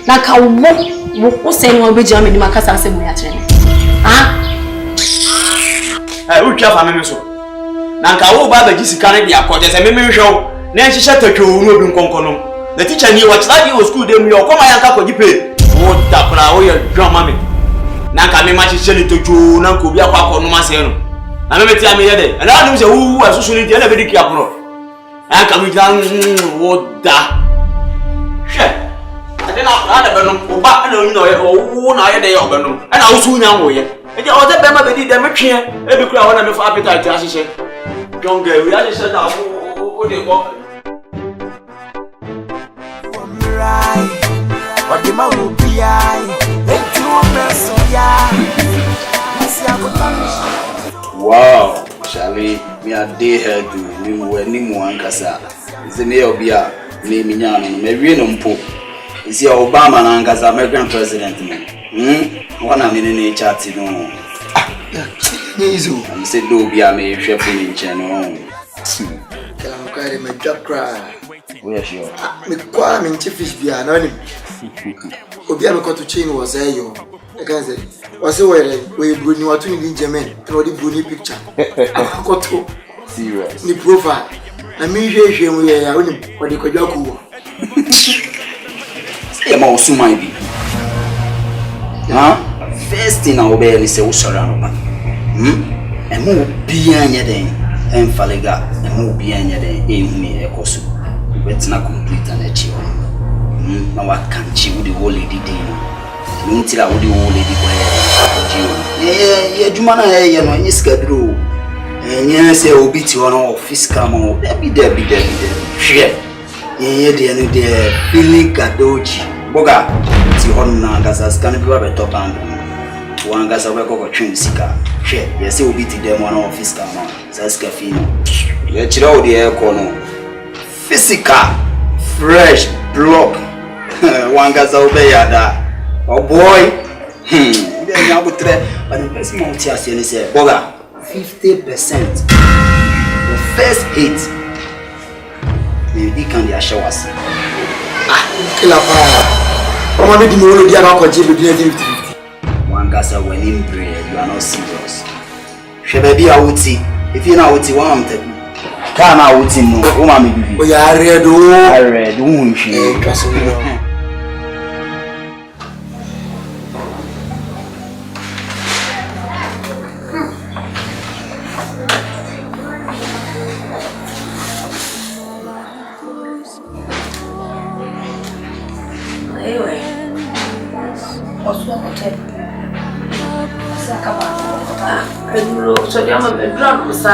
Like how what's saying on Bridge in Macassa Seminary? Ah, I will care for me so. Nanka, Baba Jessica, the according as a memory show. Nancy Shattered to Rubin Concono. The teacher knew what like you was good, then you come and talk with you. What that for your drum, mammy? Nanka, me match is to you, Nanko, be a papa on Marcelo. I remember telling me that, and I know who was socially the other very careful. I can be done what that. Shit. I did not have a back and no, I day of them, and I was soon young way. And the other member did them a chair, every crowd and of appetite, as she said. Don't go, we had said now, what they want. What the man will be wow, Charlie, me a day here to Nimu Ankasa. It's a mayor of Bia, name Yan, maybe no pope. Is your Obama and Ankasa American president? One of the chat, you know. I'm said, do be a mayor shopping in Channel. I'm quite a job cry. Where's your? Me quite in Chiffish be anonymous. Obiama got to chain was a yo. I can say, was away where you bring you to the German and what the Bruni picture. I got to serious. The profile. I mean, we are only what you could go. Say about Sumabi. Huh? First thing I'll be is a Usarama. And move beyond your day, and Faliga, and move beyond your day, in me a cosu. It's not complete and a chill. Now I can't chill the whole lady day. Until I would do all lady yeah, Jumana, you know, you schedule. And yes, I will beat you on office. Come on, Debbie. Shit. Yeah, the feeling Gadoji. Boga, Tihona, Gazas, can be a top and one gas of a train sicker. Shit, yes, I will beat them on office. Come on, Zascafino. Let you know the air corner. Physical, fresh block. One gas of Bayada. Oh boy, then I would try, but the best month I say, Boga, 50%. The first hit, maybe can be show us. Kill a fire. I'm going to do the other contribute. One gas of winning bread, you are not serious. She may be a woodsy. If you know what you want, come out with him. Oh, mammy, we are ready. I read, won't she? So the other drum was a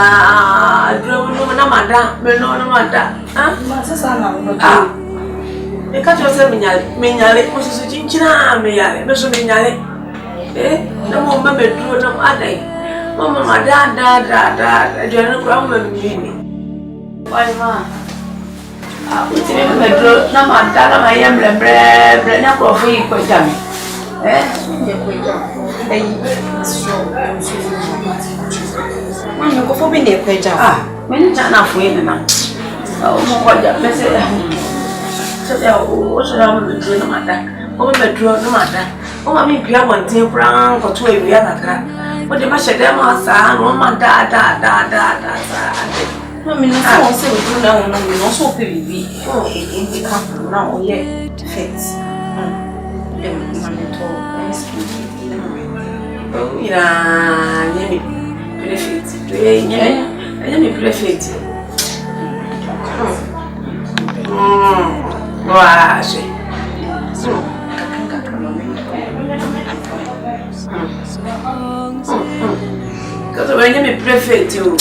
drum no matter, no matter. Ah, the cat was a minyale, was a chinchina, minyale, Mr. Minyale. Eh, no more mamma drew no other. Mamma, my dad, I don't know. Why, ma? What's the name of the drew? No matter, I am the bread, not coffee, quite dummy. Go for being a quaja. Ah, many Jana for you now. Oh, what the message? So, what's wrong with the matter? Oh, the draw no matter. Oh, I mean, Pia one team brown for 2 years. But the master them was a woman, da. No, me no say we do now, no, we no so pay we. Oh, it come now, oh yeah, fit. Oh, yeah, me perfect. Yeah, me perfect. Wow, because when you perfect, you.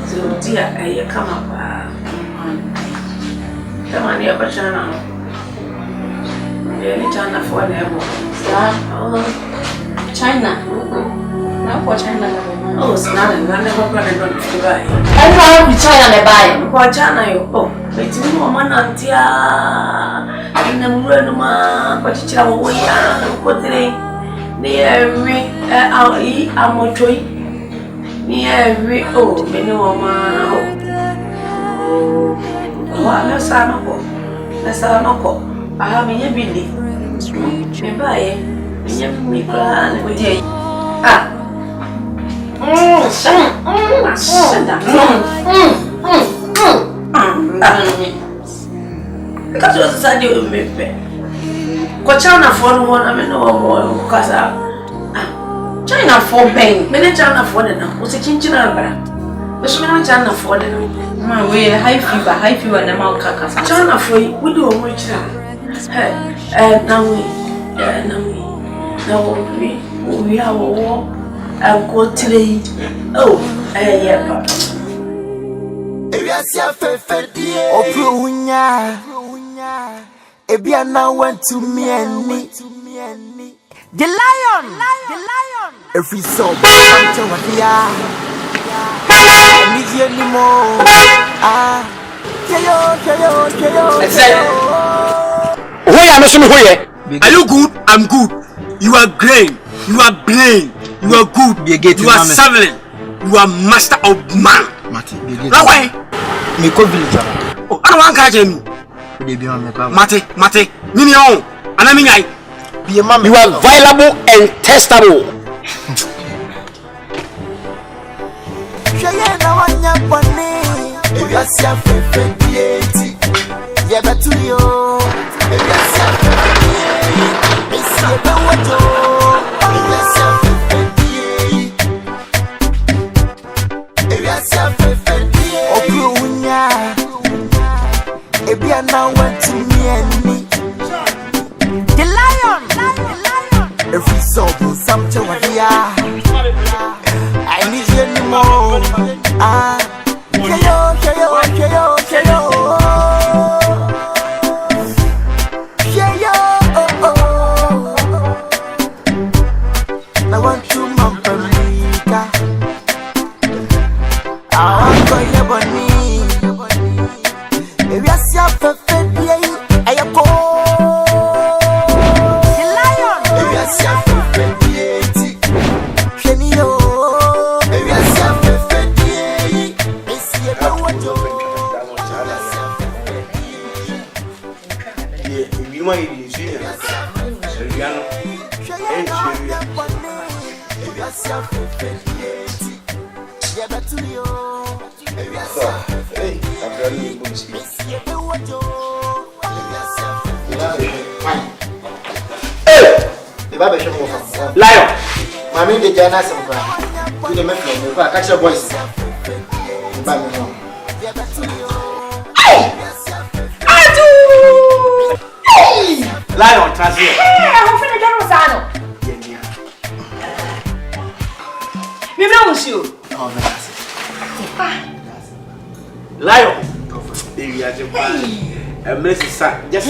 So dear, I come up. Come on, you're China. You're China for them. China. Not for China. Oh, it's not. I never planned on to buy. I know China may buy. For China, you oh, but you know, man, Antia. I never learned what you tell me. What near me, I'll eat a motoy. Yeah, oh, many woman. Oh, Mensah no go. I have a belief. Me buy me plan with you. Because you're studying with me. China for one, I mean, no more because China for bang, many China for them. What's a chinchilla? But she not China for them. My way, high fever, and a mouth carcass. China for you, we do a much. Now we have a war. I'll go today. Oh, yeah. Ebiana went to me and me. The lion. Every soul, I need you anymore. Are you good? I'm good. You are great. You are brain. You are good. You are sovereign. You are master of man. Why? Oh, I don't want to catch him. Mate, Minion, and I mean, you are viable and testable. Ebiana went to me and me. The lion. Every soul will some to what we are. I need you anymore. I want to Mampa. I want to your bunny. If you see a perfect day, I go. The lion. If you see a perfect day, Kenio. If you see a perfect day, I see a perfect day. If you want to see it, hey, I'm very good. Hey! Lion! Mammy, the Jana Samba. You the Metro, catch your voice. Lion, translate. Hey, I'm finna get on Sano. Me bless you. Oh, Lion. There you are, and Mensah, just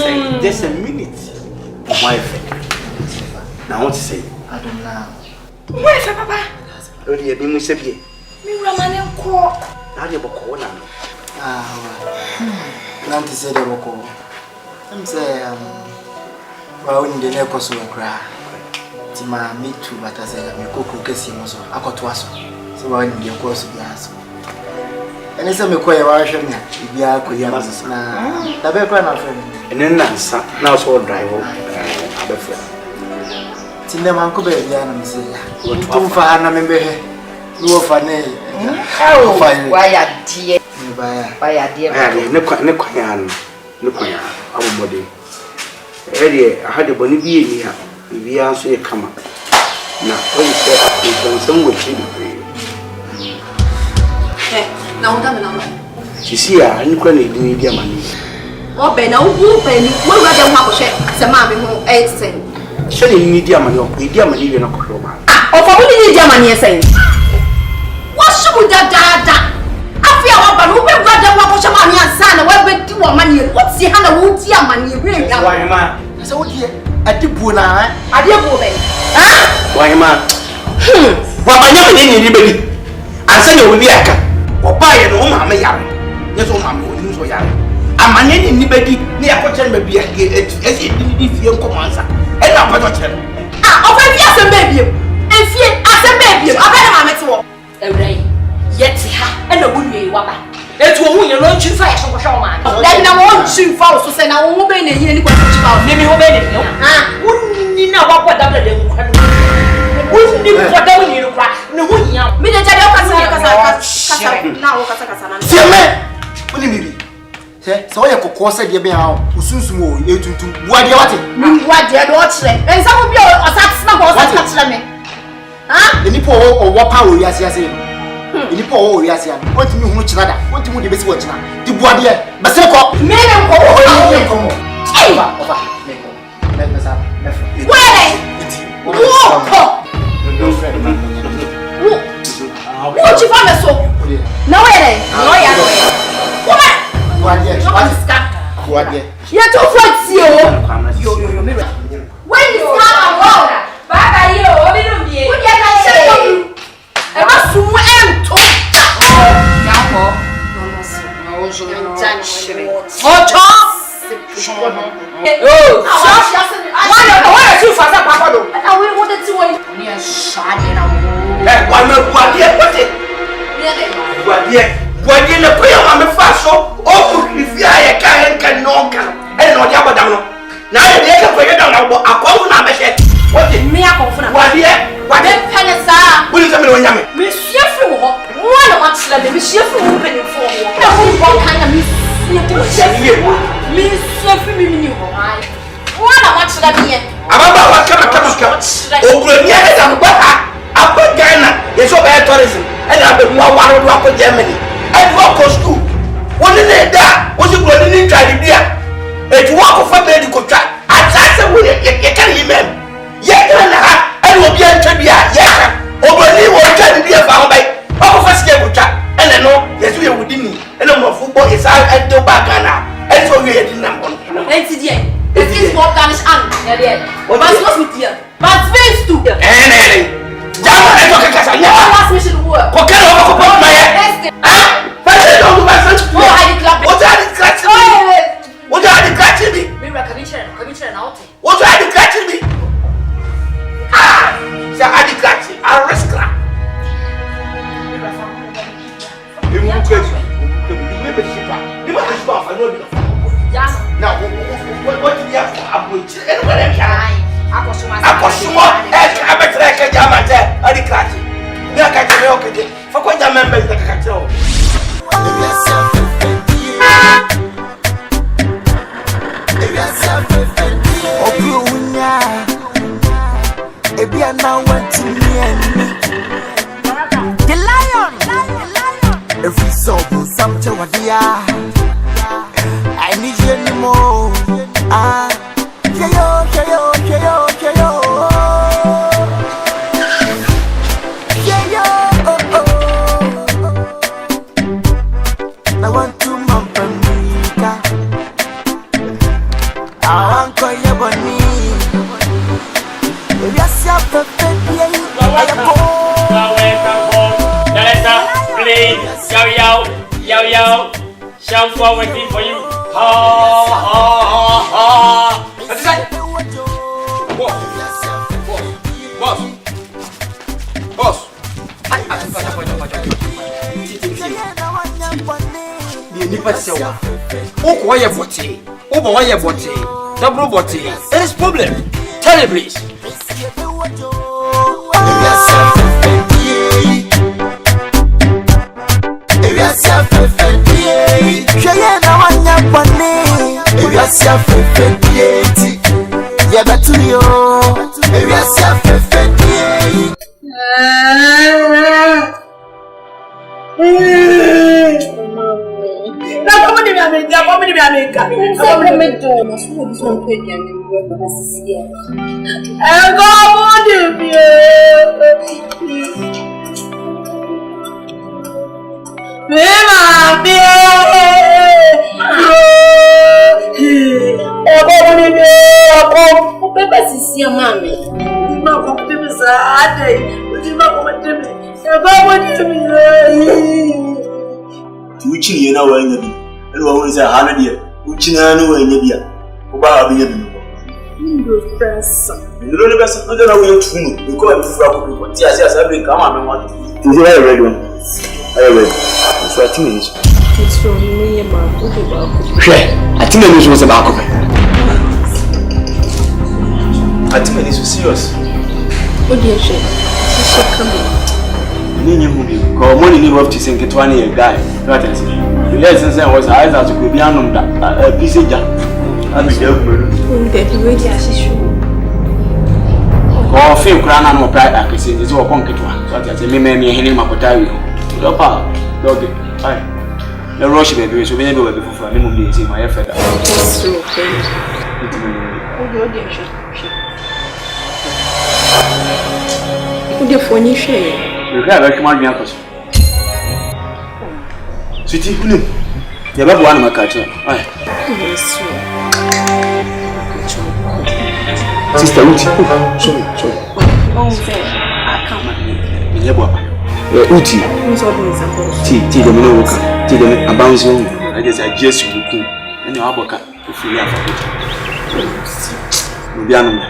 a minute. Wife. Now, I want to say, I don't know. Where's Papa? Oh, dear, be Musabi. Me Ramane call. Now you're going Nanti say the boko. I'm say well in the neck or so cry. Tima me too, but I said me cook kesi moso. Akotwaso. So when the course of the ass. And it's a me quite wash me. If you are quite na. The back na friend. And then now so drive. Tinda manko be bia na me say. Tu fa na me be. No fa ne. Why are dear? Why are dear? Ne kwanya abomode. Ere I had the boni bi eni ha. Bi anso e kama. Na o say some we chi bi. Now dame na. Chisi a ni kwa na edin di amani. O be na wo be ni wo ra de ho akose se ma me ho extend. So ni di amani o di amani we na ko ma. O fa wo ni di amani esen. What should da afia wa ba no be brother wa ko chama ni ansana wa be di wa mani what si ha na wo di amani we ya Why ma? So what here? Adibu na adibu be. Why ma? Wa manya me ni be ni. Ansa ye wo bi aka. Wo ba ye no ma me yare. Ye so ma me wo ni so yare. Amanya ni be di ni akoche me bi aka esi di fie nko mansa. E na akoche chere. O fa fie asem be biem. Enfie asem be biem. Abana ma mete wo. Ewrai. Yeti ha ena wunye wa ba. Etu ohun ye lo nchi fa ya so hwe o ma. Da na wo nchi fa o so se na wo be na ye ni kwa nchi fa. Ni mi ho be ni. Wunni na wa kwa dabla de nkwa. Wunni kwa dabla ni nkwa. Ne ho nya. Mi de jade o kasa na wo kasa na. Tieme. Oni bibi. So ye kokko se de be ha usunsun o etuntum. Buade wate. Buade de o kire. Ensa mo bi o satisma ko o satisma me. Eni po o wo pa o yase Eni po o yase ya. Onti mi hunu kira da. Onti mu de besi wo kira. Di buade e. Bese ko. Me ko o ko. Ofa. Me ko. Mensah. Where? Wo. Wo ti fa me so. Na where? No ya. Come. Buade. You too fancy yo me. When is now go? Baba yo, obi no bie. Wo dia ka se e ma sumu ento. Ya ho. No so no janchire. Ocho. Why you for that papa do? Na we wo de ti wo ni e sha de na wo. Wa me buade what it? Buade le ko ya ma me fa so o ku rifia ye ka no ka. E no dia bodam no. Na ye de ka ko ye da na bo akon na be she. What it? Me akon na. Buade pele sa. Buli se me no nyame. Me shefu wo. Wo na wa tsela de me shefu wo pe ni fo wo. Na wo bo kan na me me shefu mi ni wo. Ai. Wo na wa tsela me. Ababa wa kama ogro ni e da mba ha apa Ghana ye so be tourism e na be wa waro do akọ Germany e go ko school woni ne da wo si gro ni ntwa dia e ju wa ko fa be di ko twa atase wo ye kan yi mem ye kan ha e no bi antwa bia ye kan ogro ni wo twa ni dia fa ho bai o ko fa sike ko twa e ne no ye so ye wudi ni e no mo football is out do ba Ghana e so ye di nam on e ti die it is more Danish and yeah there but what's with you but space too Jama na toka kasa nya. Last mission work. Ko kero ko ko ma ye. Fase do do ba san. Oh, I declare. What are the catching me? What are the catching me? Me commission out. What are the catching me? Sa adi catching. I risk la. E mu ko ji. Me be shipa. Ni ma be shipa fa no bi. Jama. Now what do you have for approach? Anywhere them ya. Akosuma. Abetre ka jama je adi krachi. Ni aka tebe o keje. Fa ko jama member ka ka tro. Obrunya. Ebia na want to me and the lion. Every soul some to wadia. I need you anymore. I want to Mampa. I want to your bunny. Yes, you're perfect. Please, yo. yo. Shampoo waiting for you. Ha. What's that? Boss. Double body. There is problem. Tell me please. Uchi na wa nya bi ene wa won say ha na de uchi na no wa nya bi a ko ba ha bi nya bi Ndo pressa. Ndo le besa ndo na wo tunu ko ba fura ko ti ase asa bi ka ma me wa tu je ya ready one ayo ready so ati me so It's from me ma ko ba ko hwe ati me so se ba ko be ati me so serious o die she come Nini hubi ko money ni wafti senke twani ye guy right and say the lesson say was I that to be anum da piseja abi je gberu nte ti we di asishu ko fe kura na no pride akese ndi so ko nketwa so ati ase me hene makota wi do pa dog ai the rush baby so be be fufu ani mum dey say my feda so okay o di she o di foni she you have a command me akos Sweetie hunu ya babu wana makacha ai Sister Uti sorry oh say akama ni yebo apa Uti ti de me no woka ti de me abanzo I just adjust wuku ani aboka ofiri afa obianu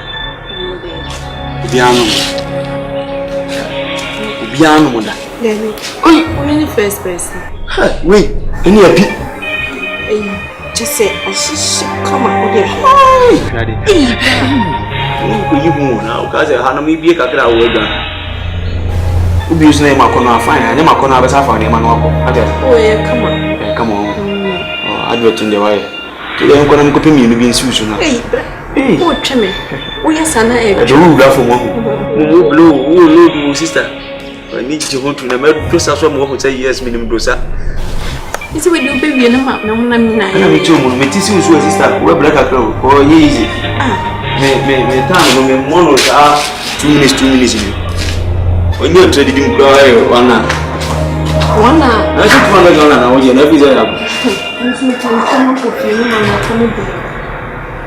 Biano moda. Oi, only first person. Wait, any a bit. Just say, I should come out with you now, because I had me be a cacao. Who use name Macona fine, and Macona was half on him. Oh, yeah, come on. Oh, I'd in the way. Today I'm going to copy me to be in Susan. Hey, oh, Chimney. Oh, yes, and I do for one. Blue, sister. I need to go to the medical who say yes, minimum dosa. Is it with your baby and a map? No, I'm not. I'm too much. Sister, we're black at all. Oh, easy. Me time, me monos are 2 minutes. When you're trading, cry one. I just want to go now. You're never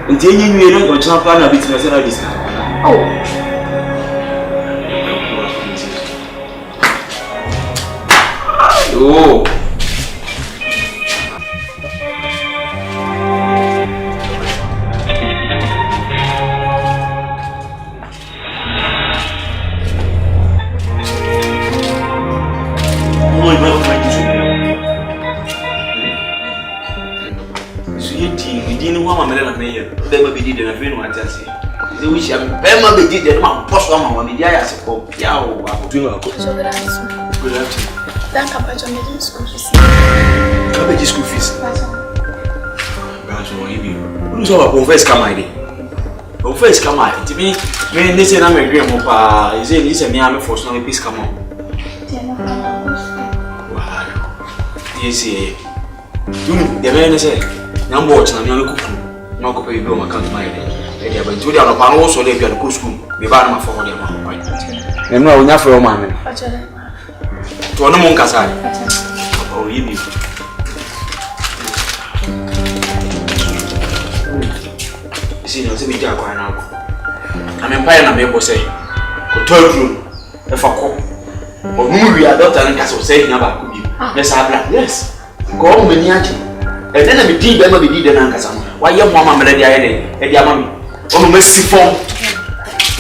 until you don't go to plan a bit myself this time. Oh. Oh. Cabbage school fees. So I confess come my day. Confess come my. To me, when they say I'm a grandma, is it listen me I'm for some piece come on. Wow. Yes, yeah. The man say, "I'm watching. I'm not cooking. No cooking. You don't account my day." They are going to the other panel also. They be at the school. They buy them for them. I'm not enough for your man. To one monk aside. Oh, you. See, no, see me jack right now. I'm empire na me say. Go third room. If I call. Or we are doctor and that's what say na ba ku bi. Yes, I black. Yes. Go Miniachi. And then I did them be did an Ankasam. Why your mamma melody I had a mammy? Oh, mercy form.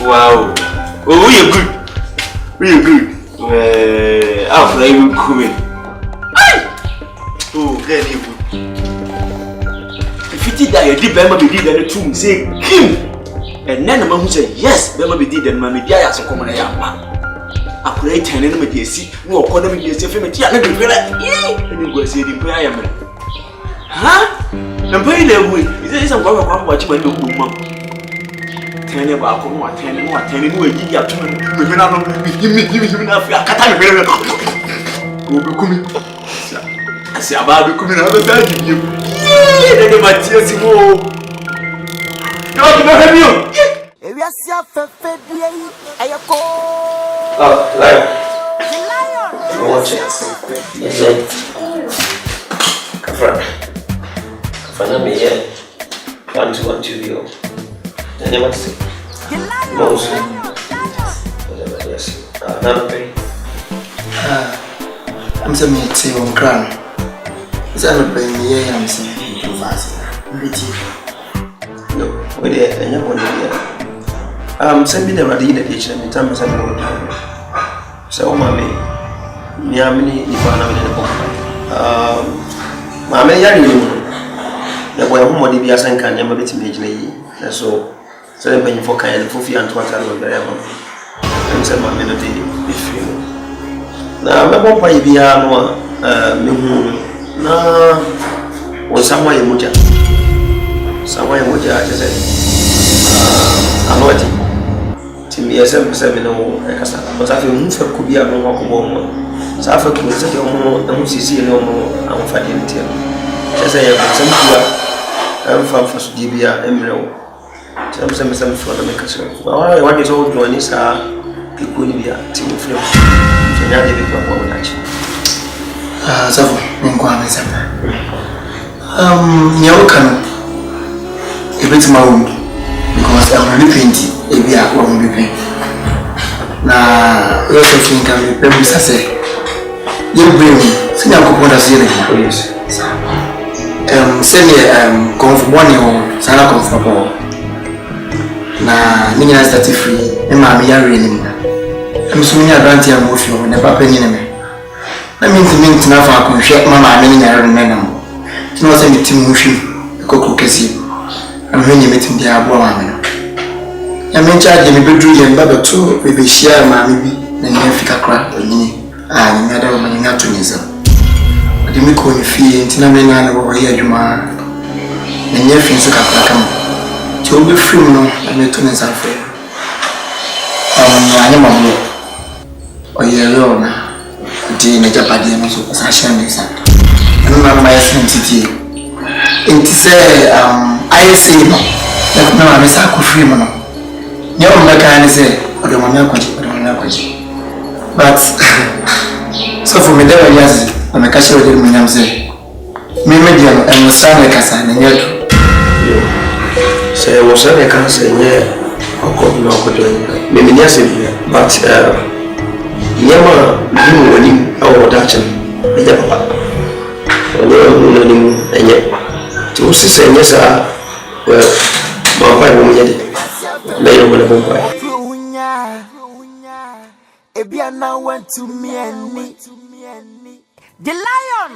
Wow. Oh, you're good. We're good. I'll play with Kumi. Oh, very good. If you did that, you did Bama be did the tomb, say Kim. And then the man who said, yes, Bama be did and Mammy Dia as a common young man. I play 10 and make a seat, no, according to the family, and you go see the prayer. Huh? And pay their way. Is there some work about what you might do, Mum? 10 about 10 away, you have to I say about coming out of bed. You might see us more. You have you. If you see a fed, I go. Oh, Lion. Watch it. Yes, sir. Kafana me here. 1 2 1 2 you. And then what's it? Most. Yes. I'm saying it's on crown. Is that not playing me? I'm saying too fast. No, we did. And you're going to send me the ready in the kitchen. And time is up. So, mammy, me, I'm in the book. Mammy, you're the boy who would be a son can never be to me. So they're paying for kind of coffee and water or whatever. I'm saying, my melody, if you know. Now, I'm about to be a no, or somewhere in Muja. Somewhere in Muja, I said, I'm not Timmy SM7 or Cassa, but I feel Mufa could be a no walkable. So I could say, no more, see no more, I'm fighting till. As I have some I'm from First Dibia, Emerald. Some for the makers. What is all doing is people in the team of film. So now they become one action. So, Mensah. Nyawokan. If it's my own, because I'm really painting, if we are going to be painting. Now, lots of things can be very say. You bring me, see now, what I say. Yes. Send me comfortable, sana comfortable. Na ninyi na start free, mama mi yare ni mu. I'm so many advantage am of you, never penny me. Na mi ntimi na fa konhwe mama mi ni yare na nam. Tino se mi tim hwim, kokko kesi. Am hwenye metim dia abo mama no. Ya me charge me bedru ye mba beto we be share mama bi na ni afika kra onyi. Ni ada o manya to nyeza. Ade mi ko ni fie ntina me na na wo ye adwuma. Na nya fi nso kakra kam. To be free no and to Mensah for I am a year na di na Japadi no so sasha Mensah and my sensitivity it say I say no that no Mensah ko free no you make can say o de mama kwaji but so for me there yes I make sure that me am say me media and stand kasa na nyeto say was a can say yeah no maybe yes but yama you winning our action the papa winning and yet to say yes well my wife will get it later when I'm Ebiana went to me and me the lion.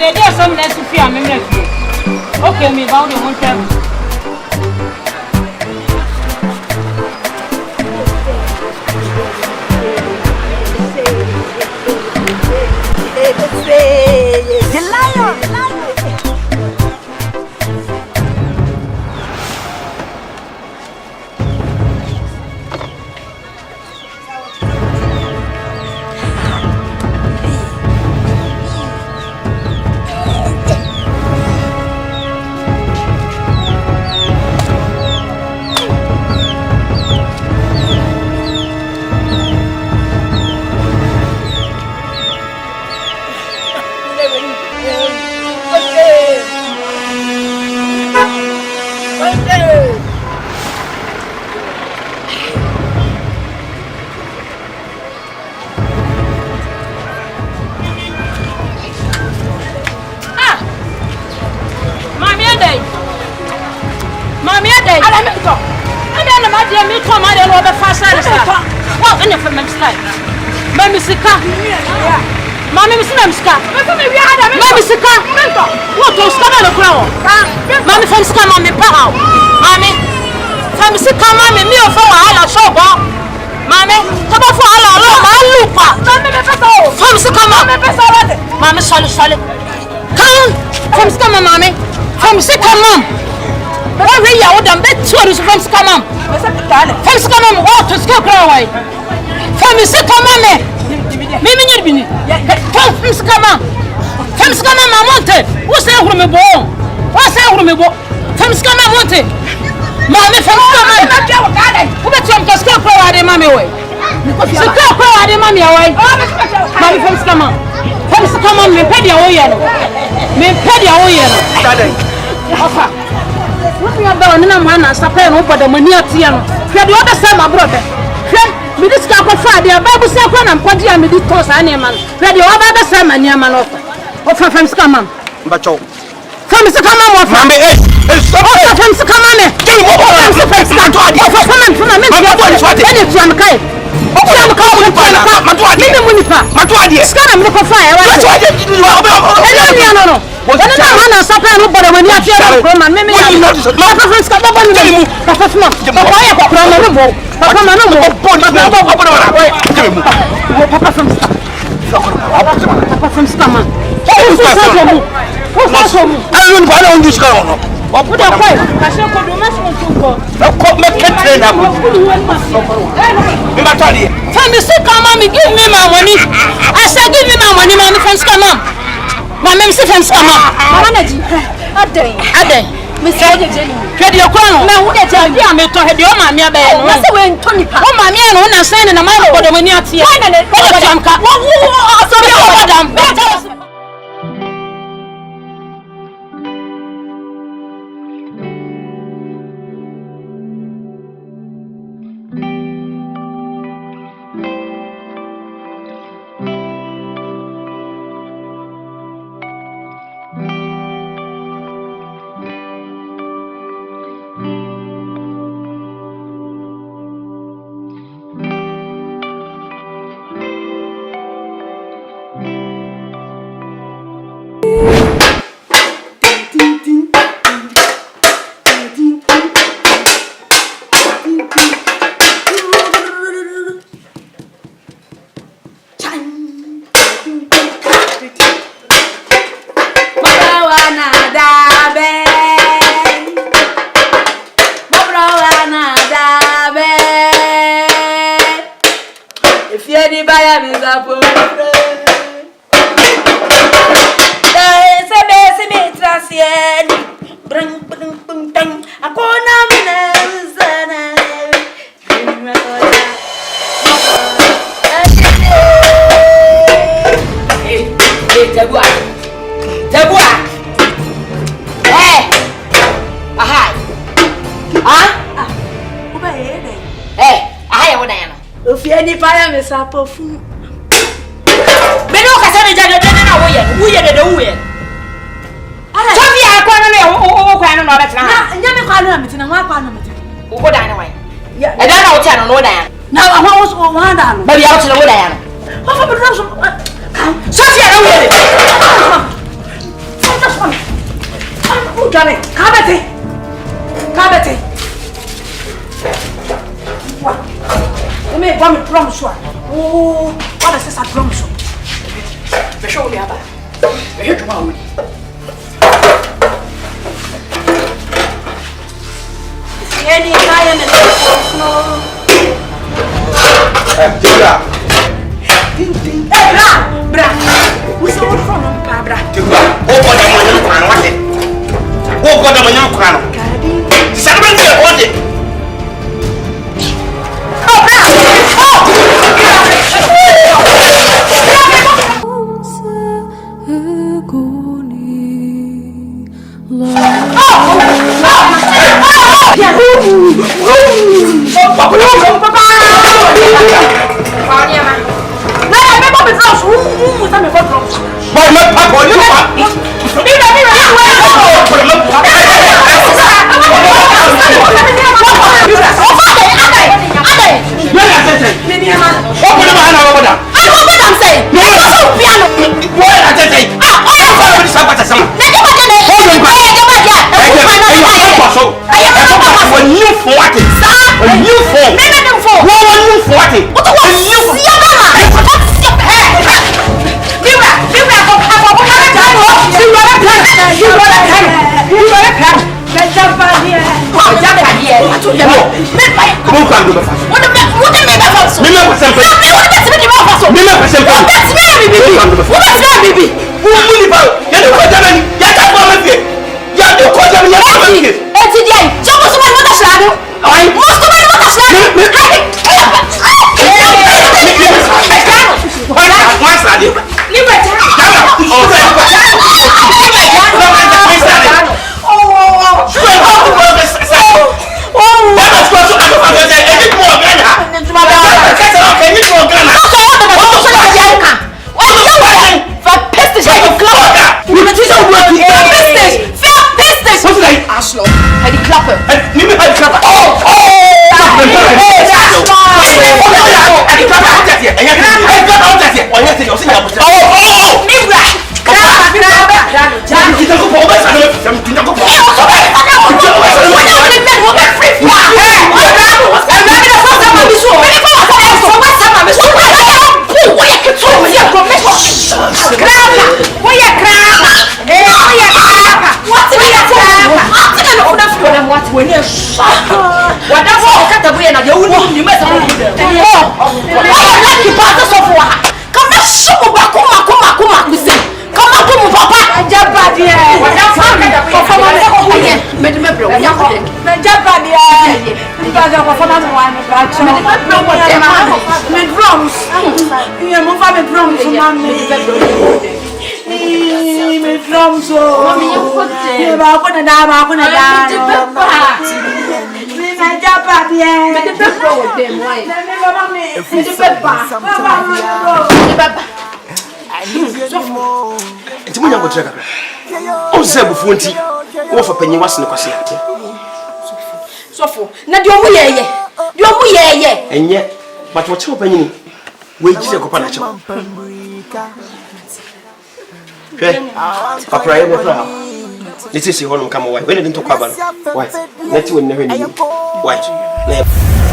There's some less to fear, okay, me about the one time. The lion. over fast. What in the sky? Mammy Sika. Mammy Sika. Mammy Sika. What was coming around? Mammy from Scam on me, Pao. Mammy from Sika, Mammy, me for a show. Mammy, come on for a look. From Sika, Mammy, solid. Come from Scam, Mammy. From Sika, Mom. Why are you out and bet 2 from Scam? From Scam, what to scare away? From Sika, Mammy. Mimi nyibini. From Scam. From Scam, Monte. What's that from me, boy? What's that from me, boy? From Scam, Monte. Mammy, from Scam. Who bet you to scare away, Mammy? Scare away, Mammy, away. Mammy from Scam. From Scam, me pay your oil. Me pay your oil. What we are doing now, man, is supplying over the money at the end. We are the other side, my brother. Me this guy go Friday. Bible say when I'm putting me this toss animal. We are the other side, my near man. Of from Scam. But you. From Scam, what? Mammy, stop. From Scam. Give me my money. I said, give me my money, Mammy from Scam. My name is from Scam. Ade. Miss Jenny. Ready your crown. Now, what tell you? I'm to head your mammy. What's the way Tony? Oh, mammy, and when I send in a man for the money at the end. Come on, come on. What the me and yet, but what's happening? Wait, you go on a chop. This is your home come away. When didn't talk about why? Let's win never knew. Why?